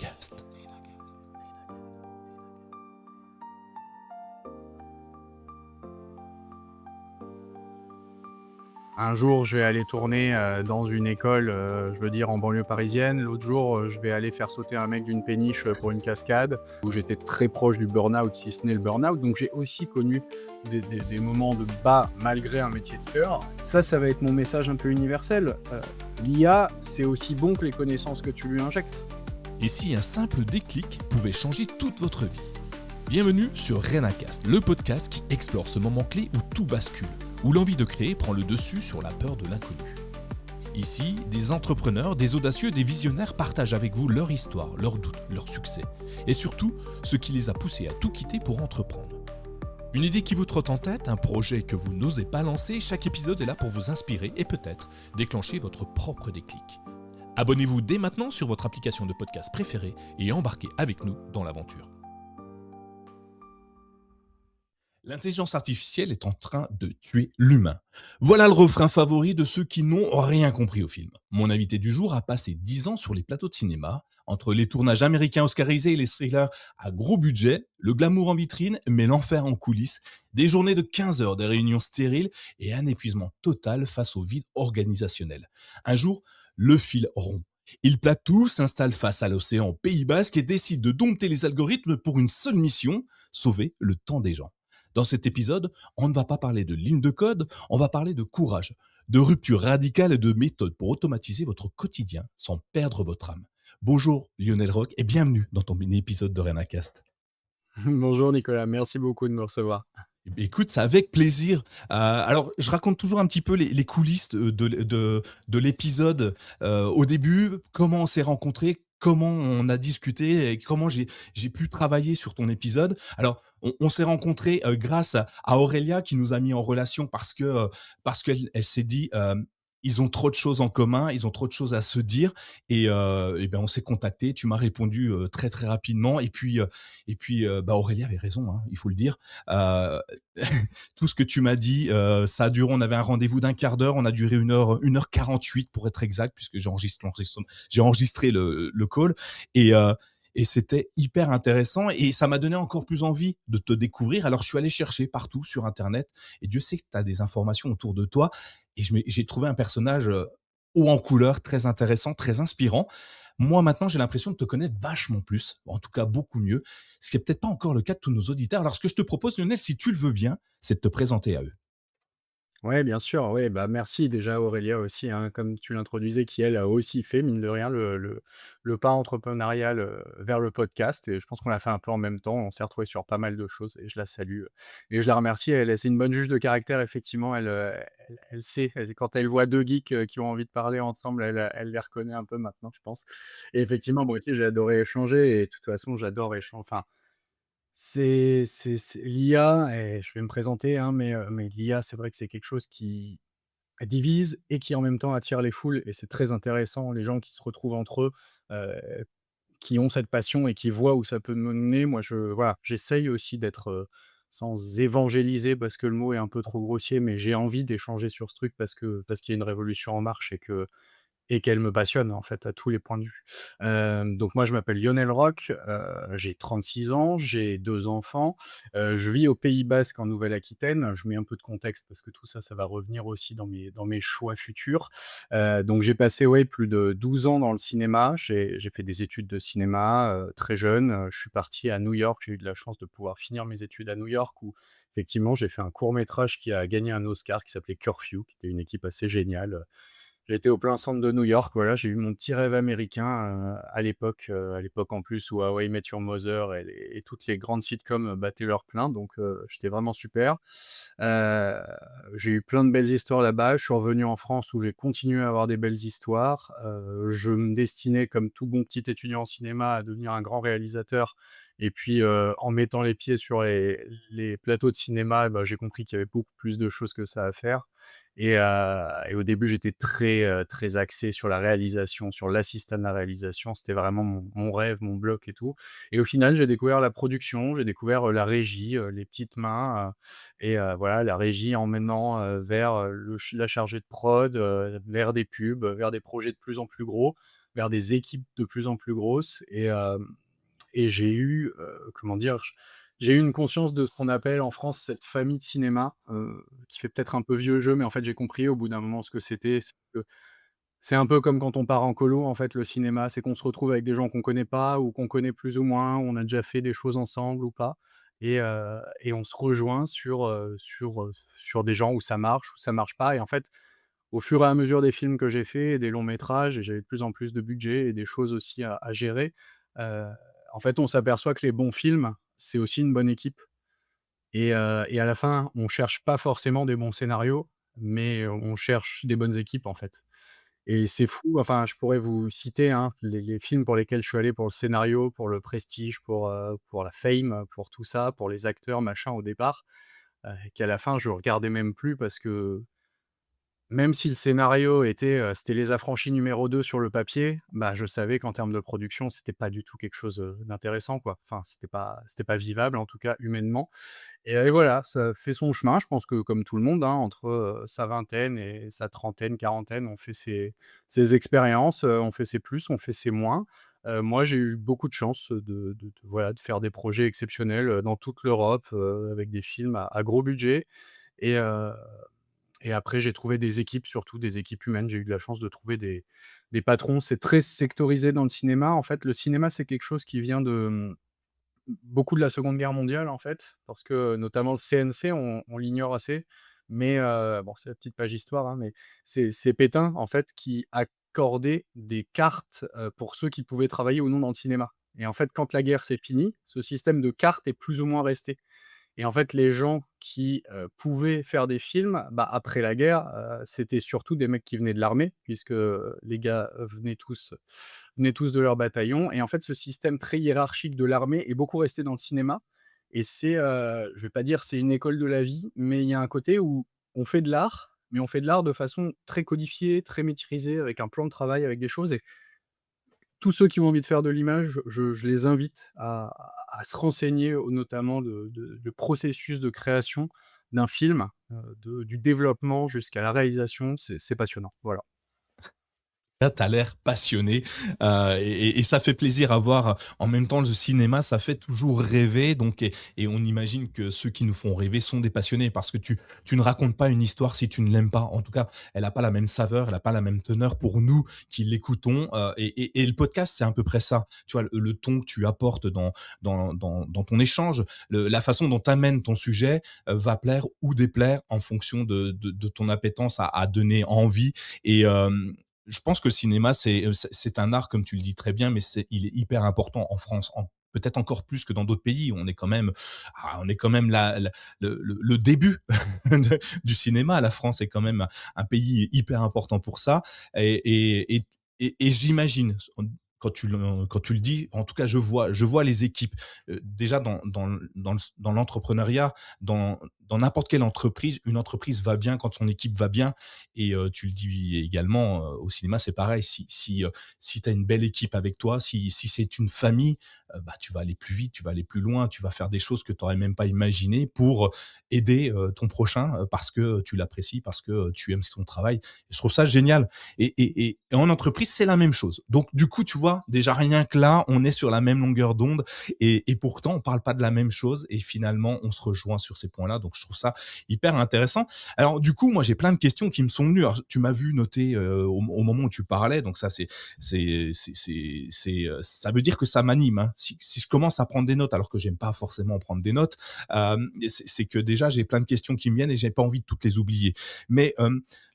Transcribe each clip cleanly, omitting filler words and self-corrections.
Renacast. Un jour, je vais aller tourner dans une école, je veux dire en banlieue parisienne. L'autre jour, je vais aller faire sauter un mec d'une péniche pour une cascade, où j'étais très proche du burn-out, si ce n'est le burn-out. Donc j'ai aussi connu des moments de bas malgré un métier de cœur. Ça va être mon message un peu universel. L'IA, c'est aussi bon que les connaissances que tu lui injectes. Et si un simple déclic pouvait changer toute votre vie? Bienvenue sur Renacast, le podcast qui explore ce moment clé où tout bascule, où l'envie de créer prend le dessus sur la peur de l'inconnu. Ici, des entrepreneurs, des audacieux, des visionnaires partagent avec vous leur histoire, leurs doutes, leurs succès, et surtout ce qui les a poussés à tout quitter pour entreprendre. Une idée qui vous trotte en tête, un projet que vous n'osez pas lancer, chaque épisode est là pour vous inspirer et peut-être déclencher votre propre déclic. Abonnez-vous dès maintenant sur votre application de podcast préférée et embarquez avec nous dans l'aventure. L'intelligence artificielle est en train de tuer l'humain. Voilà le refrain favori de ceux qui n'ont rien compris au film. Mon invité du jour a passé 10 ans sur les plateaux de cinéma, entre les tournages américains oscarisés et les thrillers à gros budget, le glamour en vitrine, mais l'enfer en coulisses, des journées de 15 heures, des réunions stériles et un épuisement total face au vide organisationnel. Un jour, le fil rompt. Il plaque tout, s'installe face à l'océan au Pays Basque et décide de dompter les algorithmes pour une seule mission, sauver le temps des gens. Dans cet épisode, on ne va pas parler de ligne de code, on va parler de courage, de rupture radicale et de méthode pour automatiser votre quotidien sans perdre votre âme. Bonjour Lionel Roch et bienvenue dans ton mini-épisode de Renacast. Bonjour Nicolas, merci beaucoup de me recevoir. Eh bien, écoute, c'est avec plaisir. Alors, je raconte toujours un petit peu les coulisses de l'épisode. Au début, comment on s'est rencontrés, comment on a discuté et comment j'ai pu travailler sur ton épisode. Alors, on s'est rencontrés grâce à Aurélia qui nous a mis en relation parce qu'elle s'est dit ils ont trop de choses en commun, ils ont trop de choses à se dire et ben on s'est contacté. Tu m'as répondu très très rapidement et puis bah Aurélia avait raison, hein, il faut le dire. Euh, tout ce que tu m'as dit, ça a duré, on avait un rendez-vous d'un quart d'heure, on a duré 1h48 pour être exact, puisque j'ai enregistré le call et, euh, et c'était hyper intéressant et ça m'a donné encore plus envie de te découvrir. Alors je suis allé chercher partout sur Internet et Dieu sait que tu as des informations autour de toi et j'ai trouvé un personnage haut en couleur, très intéressant, très inspirant. Moi, maintenant, j'ai l'impression de te connaître vachement plus, en tout cas beaucoup mieux, ce qui est peut-être pas encore le cas de tous nos auditeurs. Alors, ce que je te propose, Lionel, si tu le veux bien, c'est de te présenter à eux. Ouais, bien sûr, ouais, bah, merci déjà Aurélia aussi, hein, comme tu l'introduisais, qui elle a aussi fait, mine de rien, le pas entrepreneurial vers le podcast. Et je pense qu'on l'a fait un peu en même temps. On s'est retrouvés sur pas mal de choses et je la salue. Et je la remercie. C'est une bonne juge de caractère, effectivement. Elle sait, quand elle voit deux geeks qui ont envie de parler ensemble, elle les reconnaît un peu maintenant, je pense. Et effectivement, moi aussi, j'ai adoré échanger. Et de toute façon, j'adore échanger. Enfin, c'est l'IA, et je vais me présenter, hein, mais l'IA, c'est vrai que c'est quelque chose qui divise et qui, en même temps, attire les foules, et c'est très intéressant, les gens qui se retrouvent entre eux, heu, qui ont cette passion et qui voient où ça peut mener. Moi, voilà, j'essaye aussi d'être, sans évangéliser parce que le mot est un peu trop grossier, mais j'ai envie d'échanger sur ce truc parce qu'il y a une révolution en marche et qu'elle me passionne, en fait, à tous les points de vue. Donc moi, je m'appelle Lionel Roch, j'ai 36 ans, j'ai 2 enfants, je vis au Pays Basque, en Nouvelle-Aquitaine. Je mets un peu de contexte parce que tout ça, ça va revenir aussi dans mes choix futurs. Donc j'ai passé, ouais, plus de 12 ans dans le cinéma. J'ai fait des études de cinéma, très jeune. Je suis parti à New York. J'ai eu de la chance de pouvoir finir mes études à New York, où effectivement, j'ai fait un court métrage qui a gagné un Oscar, qui s'appelait Curfew, qui était une équipe assez géniale. J'étais au plein centre de New York, voilà, j'ai eu mon petit rêve américain, à l'époque en plus où How I Met Your Mother et toutes les grandes sitcoms battaient leur plein, donc j'étais vraiment super. Heu, j'ai eu plein de belles histoires là-bas. Je suis revenu en France où j'ai continué à avoir des belles histoires. Je me destinais, comme tout bon petit étudiant en cinéma, à devenir un grand réalisateur, et puis, en mettant les pieds sur les plateaux de cinéma, bah, j'ai compris qu'il y avait beaucoup plus de choses que ça à faire. Et au début, j'étais très axé sur la réalisation, sur l'assistant à la réalisation. C'était vraiment mon rêve, mon bloc et tout. Et au final, j'ai découvert la production, j'ai découvert, la régie, les petites mains, voilà, la régie emmenant, vers, la chargée de prod, vers des pubs, vers des projets de plus en plus gros. vers des équipes de plus en plus grosses et j'ai eu, comment dire? J'ai eu une conscience de ce qu'on appelle en France cette famille de cinéma, qui fait peut-être un peu vieux jeu, mais en fait j'ai compris au bout d'un moment ce que c'était. C'est un peu comme quand on part en colo, en fait, le cinéma, c'est qu'on se retrouve avec des gens qu'on connaît pas ou qu'on connaît plus ou moins, on a déjà fait des choses ensemble ou pas et on se rejoint sur des gens où ça marche, où ça marche pas et en fait, au fur et à mesure des films que j'ai faits et des longs métrages et j'avais de plus en plus de budget et des choses aussi à gérer, heu, en fait, on s'aperçoit que les bons films, c'est aussi une bonne équipe et à la fin, on cherche pas forcément des bons scénarios, mais on cherche des bonnes équipes, en fait. Et c'est fou, enfin, je pourrais vous citer, hein, les films pour lesquels je suis allé pour le scénario, pour le prestige, pour la fame, pour tout ça, pour les acteurs, machin, au départ, qu'à la fin je regardais même plus parce que même si le scénario était, c'était Les Affranchis numéro 2 sur le papier, bah, je savais qu'en termes de production, c'était pas du tout quelque chose, d'intéressant, quoi. Enfin, c'était pas vivable, en tout cas humainement et voilà, ça fait son chemin. Je pense que comme tout le monde, hein, entre, sa vingtaine et sa trentaine, quarantaine, on fait ses expériences, on fait ses plus, on fait ses moins. Moi, j'ai eu beaucoup de chance, voilà, de faire des projets exceptionnels, dans toute l'Europe, avec des films à gros budget et heu et après j'ai trouvé des équipes, surtout des équipes humaines. J'ai eu de la chance de trouver des patrons. C'est très sectorisé dans le cinéma. En fait, le cinéma, c'est quelque chose qui vient beaucoup de la Seconde Guerre mondiale, en fait, parce que notamment le CNC, on l'ignore assez, mais bon, c'est la petite page histoire, hein, mais c'est Pétain, en fait, qui accordait des cartes, pour ceux qui pouvaient travailler ou non dans le cinéma et en fait, quand la guerre s'est finie, ce système de cartes est plus ou moins resté et en fait, les gens qui, pouvaient faire des films, bah, après la guerre, c'était surtout des mecs qui venaient de l'armée puisque, les gars, venaient tous de leur bataillon et en fait, ce système très hiérarchique de l'armée est beaucoup resté dans le cinéma et c'est, je vais pas dire c'est une école de la vie, mais il y a un côté où on fait de l'art, mais on fait de l'art de façon très codifiée, très maîtrisée, avec un plan de travail, avec des choses et tous ceux qui ont envie de faire de l'image, je les invite à se renseigner au notamment de processus de création d'un film, du développement jusqu'à la réalisation, c'est passionnant, voilà. Là, tu as l'air passionné, et ça fait plaisir à voir. En même temps, le cinéma, ça fait toujours rêver, donc et on imagine que ceux qui nous font rêver sont des passionnés parce que tu ne racontes pas une histoire si tu ne l'aimes pas. En tout cas, elle a pas la même saveur, elle a pas la même teneur pour nous qui l'écoutons, et le podcast, c'est à peu près ça. Tu vois, le ton que tu apportes dans ton échange, la façon dont tu amènes ton sujet, va plaire ou déplaire en fonction de ton appétence à donner envie et je pense que le cinéma, c'est un art, comme tu le dis très bien, mais il est hyper important en France, peut-être encore plus que dans d'autres pays. On est quand même le début du cinéma. La France est quand même un pays hyper important pour ça. Et j'imagine, quand tu le dis, en tout cas, je vois les équipes. Déjà, dans l'entrepreneuriat, dans n'importe quelle entreprise, une entreprise va bien quand son équipe va bien. Et tu le dis également, au cinéma, c'est pareil. Si tu as une belle équipe avec toi, si c'est une famille, bah, tu vas aller plus vite, tu vas aller plus loin, tu vas faire des choses que tu n'aurais même pas imaginées pour aider ton prochain parce que tu l'apprécies, parce que tu aimes son travail. Et je trouve ça génial. Et en entreprise, c'est la même chose. Donc, du coup, tu vois, déjà rien que là, on est sur la même longueur d'onde et pourtant, on parle pas de la même chose et finalement, on se rejoint sur ces points-là. Donc, je trouve ça hyper intéressant. Alors du coup, moi j'ai plein de questions qui me sont venues. Alors, tu m'as vu noter au moment où tu parlais, donc ça ça veut dire que ça m'anime. Hein. Si je commence à prendre des notes, alors que j'aime pas forcément prendre des notes, c'est que déjà j'ai plein de questions qui me viennent et j'ai pas envie de toutes les oublier. Mais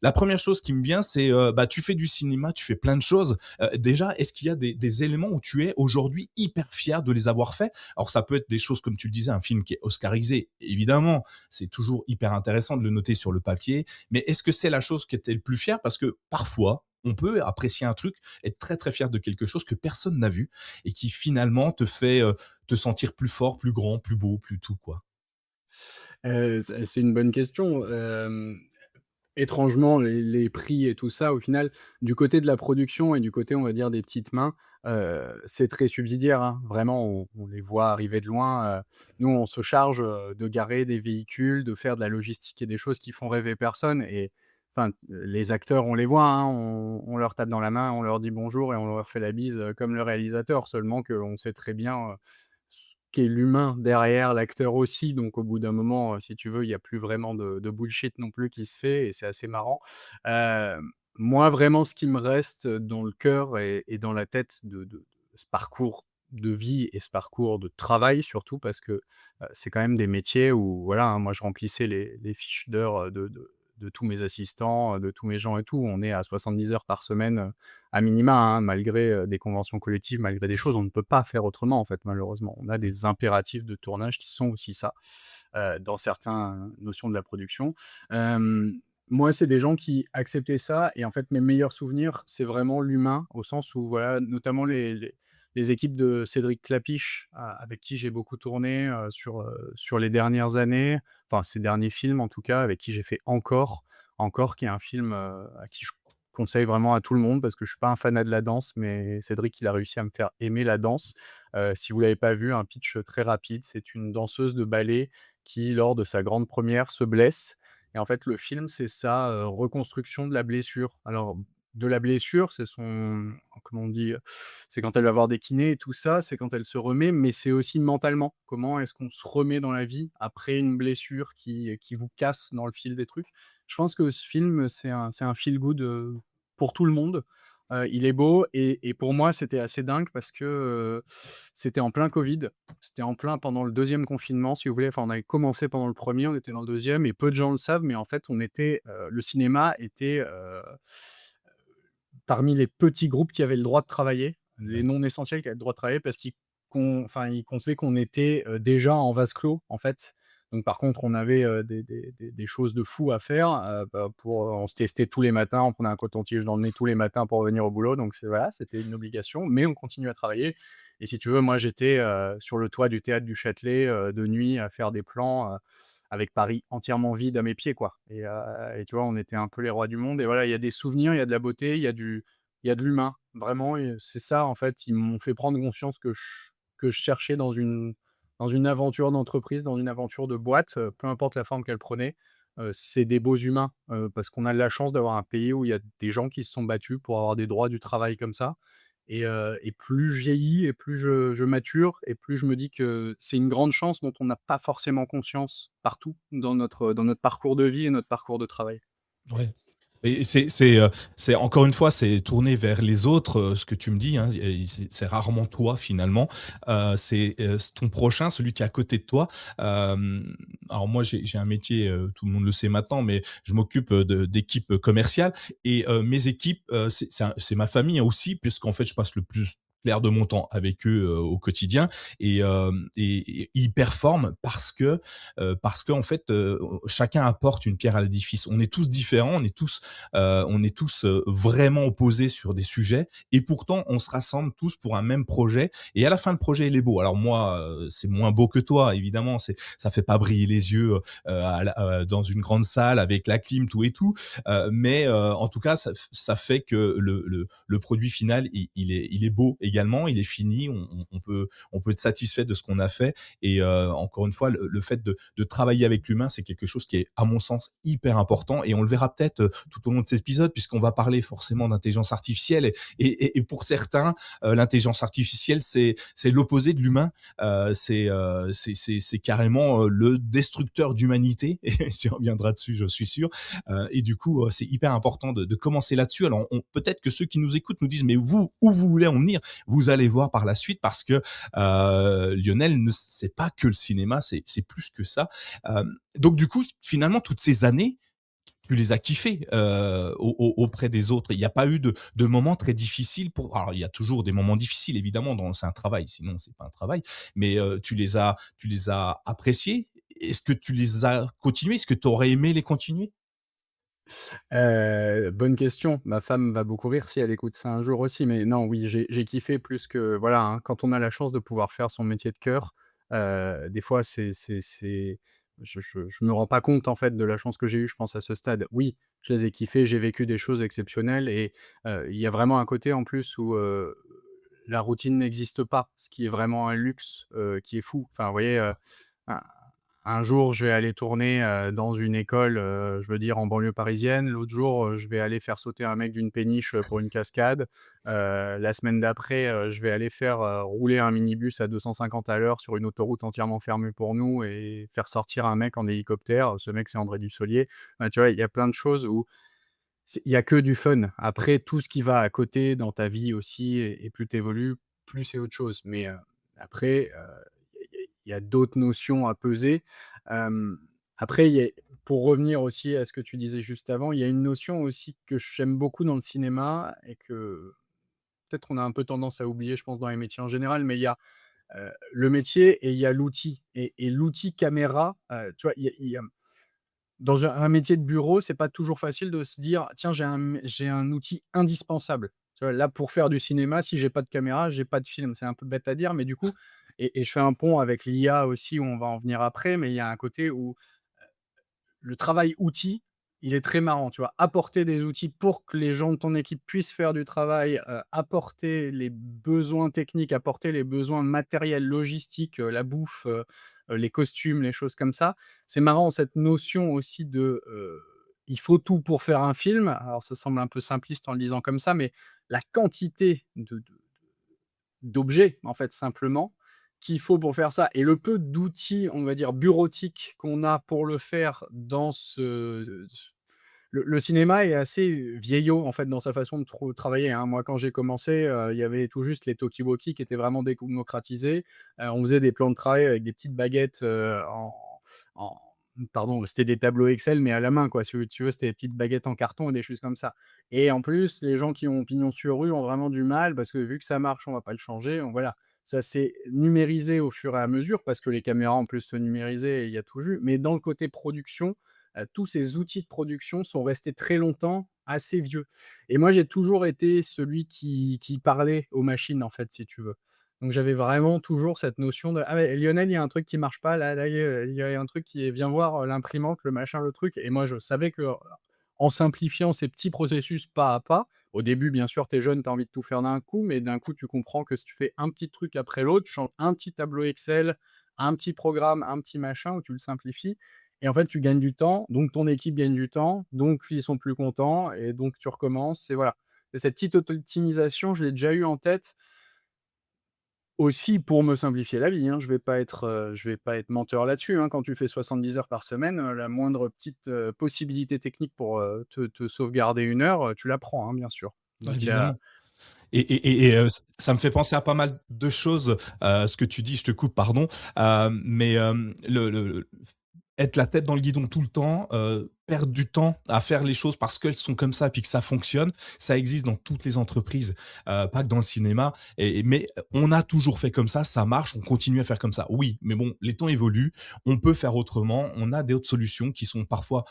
la première chose qui me vient, c'est bah tu fais du cinéma, tu fais plein de choses. Déjà, est-ce qu'il y a des éléments où tu es aujourd'hui hyper fier de les avoir faits? Alors ça peut être des choses comme tu le disais, un film qui est oscarisé, évidemment, c'est toujours hyper intéressant de le noter sur le papier. Mais est-ce que c'est la chose qui était le plus fier? Parce que parfois, on peut apprécier un truc, être très très fier de quelque chose que personne n'a vu et qui finalement te fait te sentir plus fort, plus grand, plus beau, plus tout quoi. C'est une bonne question, étrangement, les prix et tout ça, au final, du côté de la production et du côté, on va dire, des petites mains, c'est très subsidiaire, hein. Vraiment, on les voit arriver de loin, nous, on se charge, de garer des véhicules, de faire de la logistique et des choses qui font rêver personne et enfin, les acteurs, on les voit, hein, on leur tape dans la main, on leur dit bonjour et on leur fait la bise, comme le réalisateur. Seulement qu'on sait très bien, ce qu'est l'humain derrière l'acteur aussi. Donc au bout d'un moment, si tu veux, il y a plus vraiment de bullshit non plus qui se fait et c'est assez marrant. Moi, vraiment, ce qui me reste dans le cœur et dans la tête de ce parcours de vie et ce parcours de travail surtout parce que, c'est quand même des métiers où voilà, hein, moi je remplissais les fiches d'heures, de tous mes assistants, de tous mes gens et tout. On est à 70 heures par semaine, à minima, hein, malgré, des conventions collectives, malgré des choses. On ne peut pas faire autrement, en fait, malheureusement. On a des impératifs de tournage qui sont aussi ça, dans certains notions de la production. Moi, c'est des gens qui acceptaient ça et en fait, mes meilleurs souvenirs, c'est vraiment l'humain, au sens où voilà, notamment les équipes de Cédric Klapisch, avec qui j'ai beaucoup tourné, sur les dernières années, enfin ces derniers films en tout cas, avec qui j'ai fait Encore. Encore qui est un film, à qui je conseille vraiment à tout le monde parce que je suis pas un fanat de la danse, mais Cédric, il a réussi à me faire aimer la danse. Si vous l'avez pas vu, un pitch, très rapide, c'est une danseuse de ballet qui, lors de sa grande première, se blesse et en fait, le film, c'est sa, reconstruction de la blessure. Alors, de la blessure, c'est son comment on dit? C'est quand elle va voir des kinés et tout ça, c'est quand elle se remet, mais c'est aussi mentalement. Comment est-ce qu'on se remet dans la vie après une blessure qui vous casse dans le fil des trucs? Je pense que ce film, c'est un feel good, pour tout le monde. Il est beau et pour moi, c'était assez dingue parce que, c'était en plein covid. C'était en plein pendant le deuxième confinement, si vous voulez. Enfin, on avait commencé pendant le premier, on était dans le deuxième et peu de gens le savent, mais en fait, on était, le cinéma était, parmi les petits groupes qui avaient le droit de travailler, les non essentiels qui avaient le droit de travailler parce ils concevaient qu'on était, déjà en vase clos, en fait. Donc par contre, on avait, des choses de fou à faire, on se testait tous les matins, on prenait un coton-tige dans le nez tous les matins pour venir au boulot, donc voilà, c'était une obligation, mais on continuait à travailler et si tu veux, moi j'étais, sur le toit du théâtre du Châtelet, de nuit à faire des plans, avec Paris entièrement vide à mes pieds, quoi et tu vois, on était un peu les rois du monde et voilà, il y a des souvenirs, il y a de la beauté, il y a de l'humain, vraiment et c'est ça, en fait, ils m'ont fait prendre conscience que je cherchais dans une aventure d'entreprise, dans une aventure de boîte, peu importe la forme qu'elle prenait, c'est des beaux humains, parce qu'on a de la chance d'avoir un pays où il y a des gens qui se sont battus pour avoir des droits du travail comme ça et plus je vieillis et plus je mature et plus je me dis que c'est une grande chance dont on n'a pas forcément conscience partout dans notre parcours de vie et notre parcours de travail. Ouais. Et c'est encore une fois, c'est tourné vers les autres, ce que tu me dis, hein, et c'est rarement toi finalement. C'est, ton prochain, celui qui est à côté de toi. Alors moi j'ai un métier, tout le monde le sait maintenant, mais je m'occupe, d'équipes commerciales et mes équipes, c'est ma famille aussi puisqu'en fait je passe le plus clair de mon temps avec eux, au quotidien et ils performent parce qu'en fait, chacun apporte une pierre à l'édifice. On est tous différents, on est tous vraiment opposés sur des sujets et pourtant on se rassemble tous pour un même projet et à la fin le projet il est beau. Alors moi c'est moins beau que toi évidemment, ça fait pas briller les yeux dans une grande salle avec la clim tout et tout, mais en tout cas ça fait que le produit final il est beau également, il est fini, on peut être satisfait de ce qu'on a fait et encore une fois le fait de travailler avec l'humain c'est quelque chose qui est à mon sens hyper important et on le verra peut-être tout au long de cet épisode, puisqu'on va parler forcément d'intelligence artificielle. Et pour certains, l'intelligence artificielle, c'est l'opposé de l'humain. C'est carrément le destructeur d'humanité. Et tu reviendras dessus, je suis sûr. Et du coup, c'est hyper important de commencer là-dessus. Alors, peut-être que ceux qui nous écoutent nous disent, mais vous, où vous voulez en venir? Vous allez voir par la suite, parce que Lionel, c'est pas que le cinéma, c'est plus que ça. Donc, du coup, finalement, toutes ces années, tu les as kiffés auprès des autres. Il n'y a pas eu de moments très difficiles pour. Alors il y a toujours des moments difficiles évidemment. C'est un travail, sinon c'est pas un travail. Mais tu les as appréciés. Est-ce que tu les as continués? Est-ce que tu aurais aimé les continuer? Bonne question. Ma femme va beaucoup rire si elle écoute ça un jour aussi, mais non, oui, j'ai kiffé plus que voilà, hein, quand on a la chance de pouvoir faire son métier de cœur, des fois c'est je me rends pas compte en fait de la chance que j'ai eue, je pense à ce stade. Oui, je les ai kiffés, j'ai vécu des choses exceptionnelles et il y a vraiment un côté en plus où, la routine n'existe pas, ce qui est vraiment un luxe, qui est fou. Enfin, vous voyez, un un jour, je vais aller tourner, dans une école, je veux dire en banlieue parisienne. L'autre jour, je vais aller faire sauter un mec d'une péniche, pour une cascade. La semaine d'après, je vais aller faire, rouler un minibus à 250 à l'heure sur une autoroute entièrement fermée pour nous et faire sortir un mec en hélicoptère. Ce mec, c'est André Dussolier. Tu vois, il y a plein de choses où il y a que du fun. Après, tout ce qui va à côté dans ta vie aussi et plus tu évolues, plus c'est autre chose. Mais, après, il y a d'autres notions à peser. Hem, Après, il y a pour revenir aussi à ce que tu disais juste avant, il y a une notion aussi que j'aime beaucoup dans le cinéma et que peut-être on a un peu tendance à oublier, je pense, dans les métiers en général, mais il y a, le métier et il y a l'outil et l'outil caméra, tu vois, il y a dans un métier de bureau, c'est pas toujours facile de se dire: «Tiens, j'ai un outil indispensable». Tu vois? Là, pour faire du cinéma, si j'ai pas de caméra, j'ai pas de film. C'est un peu bête à dire, mais du coup et je fais un pont avec l'IA aussi, où on va en venir après, mais il y a un côté où le travail outil, il est très marrant, tu vois? Apporter des outils pour que les gens de ton équipe puissent faire du travail, apporter les besoins techniques, apporter les besoins matériels, logistiques, la bouffe, les costumes, les choses comme ça. C'est marrant cette notion aussi de, il faut tout pour faire un film. Alors ça semble un peu simpliste en le disant comme ça, mais la quantité d'objets, en fait, simplement, qu'il faut pour faire ça et le peu d'outils, on va dire, bureautiques qu'on a pour le faire dans ce le cinéma est assez vieillot, en fait, dans sa façon de travailler, hein. Moi, quand j'ai commencé, il y avait tout juste les talkie-walkie qui étaient vraiment démocratisés. On faisait des plans de travail avec des petites baguettes, en pardon, c'était des tableaux Excel, mais à la main, quoi. Si tu veux, c'était des petites baguettes en carton et des choses comme ça et en plus, les gens qui ont pignon sur rue ont vraiment du mal parce que vu que ça marche, on va pas le changer, donc voilà. Ça s'est numérisé au fur et à mesure parce que les caméras, en plus, se numérisaient et il y a tout vu, mais dans le côté production, tous ces outils de production sont restés très longtemps assez vieux et moi, j'ai toujours été celui qui parlait aux machines, en fait, si tu veux. Donc j'avais vraiment toujours cette notion de: «Ah ouais, Lionel, il y a un truc qui marche pas là, il y a un truc qui est viens voir, l'imprimante, le machin, le truc» et moi, je savais que en simplifiant ces petits processus pas à pas, au début, bien sûr, tu es jeune, tu as envie de tout faire d'un coup, mais d'un coup, tu comprends que si tu fais un petit truc après l'autre, tu changes un petit tableau Excel, un petit programme, un petit machin, où tu le simplifies et en fait, tu gagnes du temps, donc ton équipe gagne du temps, donc ils sont plus contents et donc tu recommences et voilà. Et cette petite optimisation, je l'ai déjà eu en tête aussi pour me simplifier la vie, hein. Je vais pas être menteur là-dessus, hein. Quand tu fais 70 heures par semaine, la moindre petite, possibilité technique pour, te sauvegarder une heure, tu la prends, hein, bien sûr. Ouais, Donc il y a évidemment. Ça me fait penser à pas mal de choses, ce que tu dis, je te coupe, pardon. Mais le être la tête dans le guidon tout le temps, perdre du temps à faire les choses parce qu'elles sont comme ça, puis que ça fonctionne, ça existe dans toutes les entreprises, pas que dans le cinéma. Mais on a toujours fait comme ça marche, on continue à faire comme ça. Oui, mais bon, les temps évoluent, on peut faire autrement, on a d'autres solutions qui sont parfois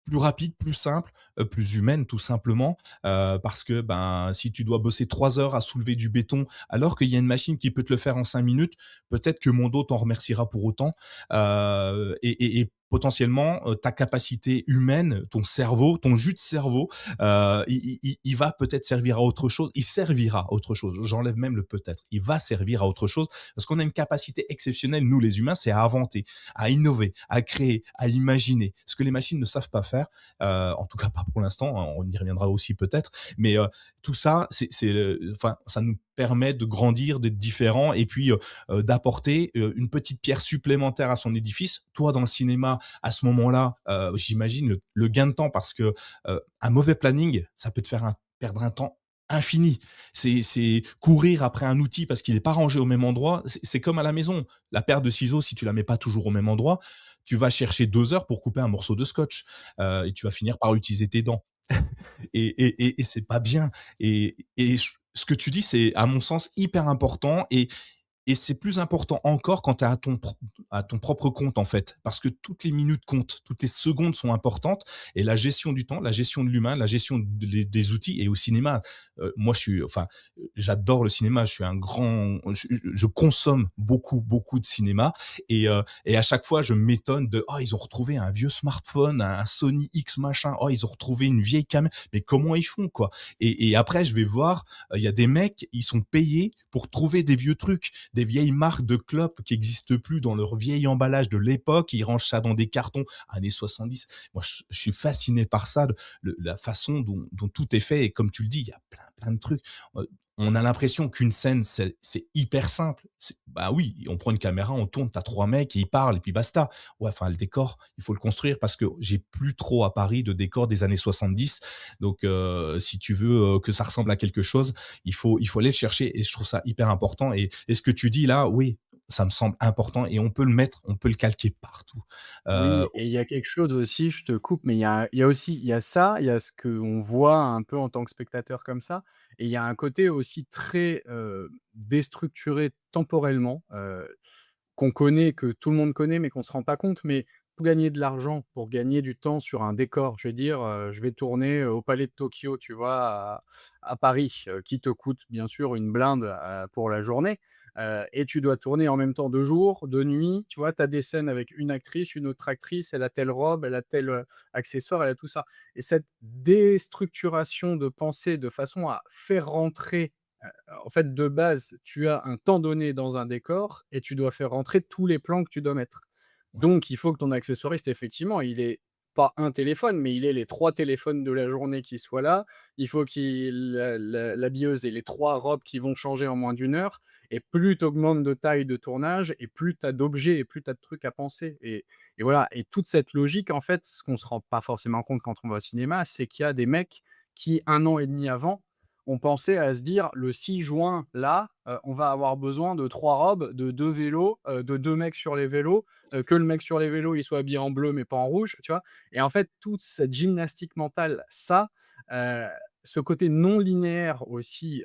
plus rapide, plus simple, plus humaine tout simplement, parce que, ben, si tu dois bosser 3 heures à soulever du béton, alors qu'il y a une machine qui peut te le faire en 5 minutes, peut-être que mon dos t'en remerciera pour autant, et potentiellement, ta capacité humaine, ton cerveau, ton jus de cerveau, il va peut-être servir à autre chose. Il servira à autre chose. J'enlève même le peut-être. Il va servir à autre chose parce qu'on a une capacité exceptionnelle, nous les humains, c'est à inventer, à innover, à créer, à imaginer. Ce que les machines ne savent pas faire, en tout cas pas pour l'instant, hein, on y reviendra aussi peut-être, mais tout ça, enfin, ça nous permet de grandir, d'être différents et puis d'apporter une petite pierre supplémentaire à son édifice. Toi, dans le cinéma, à ce moment-là, j'imagine le gain de temps parce que un mauvais planning, ça peut te faire perdre un temps infini. C'est courir après un outil parce qu'il n'est pas rangé au même endroit. C'est comme à la maison. La paire de ciseaux, si tu la mets pas toujours au même endroit, tu vas chercher 2 heures pour couper un morceau de scotch et tu vas finir par utiliser tes dents. Et c'est pas bien. Ce que tu dis, c'est à mon sens hyper important et c'est plus important encore quand tu es à ton propre compte, en fait, parce que toutes les minutes comptent, toutes les secondes sont importantes et la gestion du temps, la gestion de l'humain, la gestion des outils et au cinéma, moi, j'adore le cinéma, je suis un grand je consomme beaucoup, beaucoup de cinéma et à chaque fois, je m'étonne de: «Oh, ils ont retrouvé un vieux smartphone, un Sony X machin. Oh, ils ont retrouvé une vieille caméra. Mais comment ils font, quoi?» Et après, je vais voir, il y a des mecs, ils sont payés pour trouver des vieux trucs, des vieilles marques de clopes qui existent plus dans leur vieil emballage de l'époque. Ils rangent ça dans des cartons années 70. Moi, je suis fasciné par ça, la façon dont tout est fait. Et comme tu le dis, il y a plein de trucs. Euh, On a l'impression qu'une scène, c'est hyper simple. Bah oui, on prend une caméra, on tourne, t'as trois mecs et ils parlent et puis basta. Ouais, enfin, le décor, il faut le construire parce que j'ai plus trop à Paris de décors des années 70. Donc, si tu veux que ça ressemble à quelque chose, il faut aller le chercher et je trouve ça hyper important. Et ce que tu dis là, oui, ça me semble important et on peut le mettre, on peut le calquer partout. Oui Euh, et il y a quelque chose aussi, je te coupe, mais il y a aussi il y a ça, il y a ce qu'on voit un peu en tant que spectateur comme ça et il y a un côté aussi très, déstructuré temporellement, qu'on connaît, que tout le monde connaît, mais qu'on se rend pas compte. Mais pour gagner de l'argent, pour gagner du temps sur un décor, je vais dire, je vais tourner, au Palais de Tokyo, tu vois, à Paris, qui te coûte bien sûr une blinde, pour la journée, et tu dois tourner en même temps de jour, de nuit, tu vois? Tu as des scènes avec une actrice, une autre actrice, elle a telle robe, elle a tel, accessoire, elle a tout ça et cette déstructuration de pensée de façon à faire rentrer en fait, de base, tu as un temps donné dans un décor et tu dois faire rentrer tous les plans que tu dois mettre. ouais, Donc il faut que ton accessoiriste, effectivement, il ait pas un téléphone, mais il ait les 3 téléphones de la journée qui soient là. Il faut qu'il l'habilleuse ait les 3 robes qui vont changer en moins d'une heure et plus tu augmentes de taille de tournage et plus tu as d'objets et plus tu as de trucs à penser et voilà et toute cette logique, en fait, ce qu'on se rend pas forcément compte quand on va au cinéma, c'est qu'il y a des mecs qui, 1 an et demi avant, ont pensé à se dire: «Le 6 juin, là, on va avoir besoin de 3 robes, de 2 vélos, de 2 mecs sur les vélos, que le mec sur les vélos, il soit habillé en bleu mais pas en rouge», tu vois? Et en fait, toute cette gymnastique mentale, ça, heu, ce côté non linéaire aussi,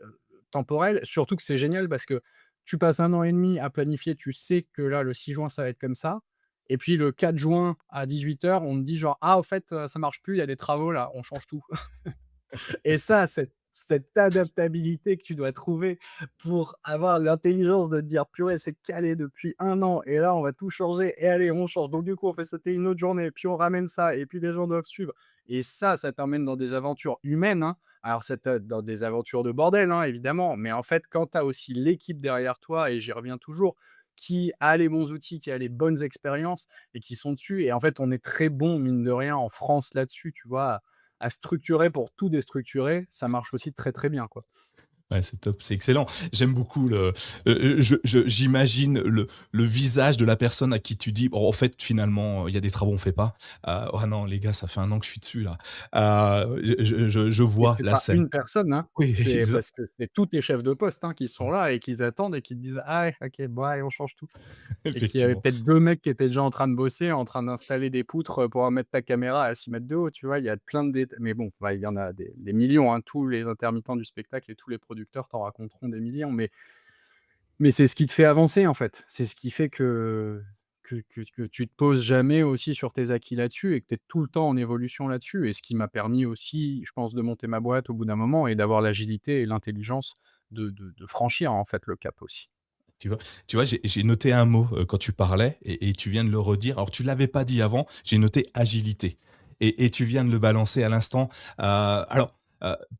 temporel, surtout que c'est génial parce que tu passes 1 an et demi à planifier, tu sais que là, le 6 juin, ça va être comme ça et puis le 4 juin à 18 h, on te dit genre: «Ah au fait, ça marche plus, il y a des travaux là, on change tout». Et ça, cette adaptabilité que tu dois trouver pour avoir l'intelligence de te dire: «Purée, c'est calé depuis 1 an et là, on va tout changer et allez, on change. Donc du coup, on fait sauter une autre journée, puis on ramène ça et puis les gens doivent suivre» et ça t'emmène dans des aventures humaines, hein. Alors ça te dans des aventures de bordel, hein, évidemment, mais en fait, quand tu as aussi l'équipe derrière toi et j'y reviens toujours, qui a les bons outils, qui a les bonnes expériences et qui sont dessus et en fait, on est très bon, mine de rien, en France là-dessus, tu vois? À structurer pour tout déstructurer, ça marche aussi très, très bien, quoi. ouais, c'est top, c'est excellent. J'aime beaucoup j'imagine le visage de la personne à qui tu dis: «Bon, en fait, finalement, il y a des travaux, on fait pas». «Oh non, les gars, ça fait 1 an que je suis dessus là». Je Et vois c'est la pas scène. une personne, hein, Oui, c'est exa parce que c'est tous tes chefs de poste, hein, qui sont là et qui t'attendent et qui te disent: «Ah ouais, OK, bon allez, on change tout» et qu'il y avait effectivement. peut-être 2 mecs qui étaient déjà en train de bosser, en train d'installer des poutres, pour mettre ta caméra à 6 mètres de haut, tu vois? Il y a plein de mais bon, ouais, il y en a des millions, hein, tous les intermittents du spectacle et tous les producteurs t'en raconteront des millions, mais c'est ce qui te fait avancer, en fait. C'est ce qui fait que tu te poses jamais aussi sur tes acquis là-dessus et que tu es tout le temps en évolution là-dessus et ce qui m'a permis aussi, je pense, de monter ma boîte au bout d'un moment et d'avoir l'agilité et l'intelligence de franchir, en fait, le cap aussi. Tu vois j'ai noté un mot, quand tu parlais et tu viens de le redire. Alors tu l'avais pas dit avant, j'ai noté agilité et tu viens de le balancer à l'instant.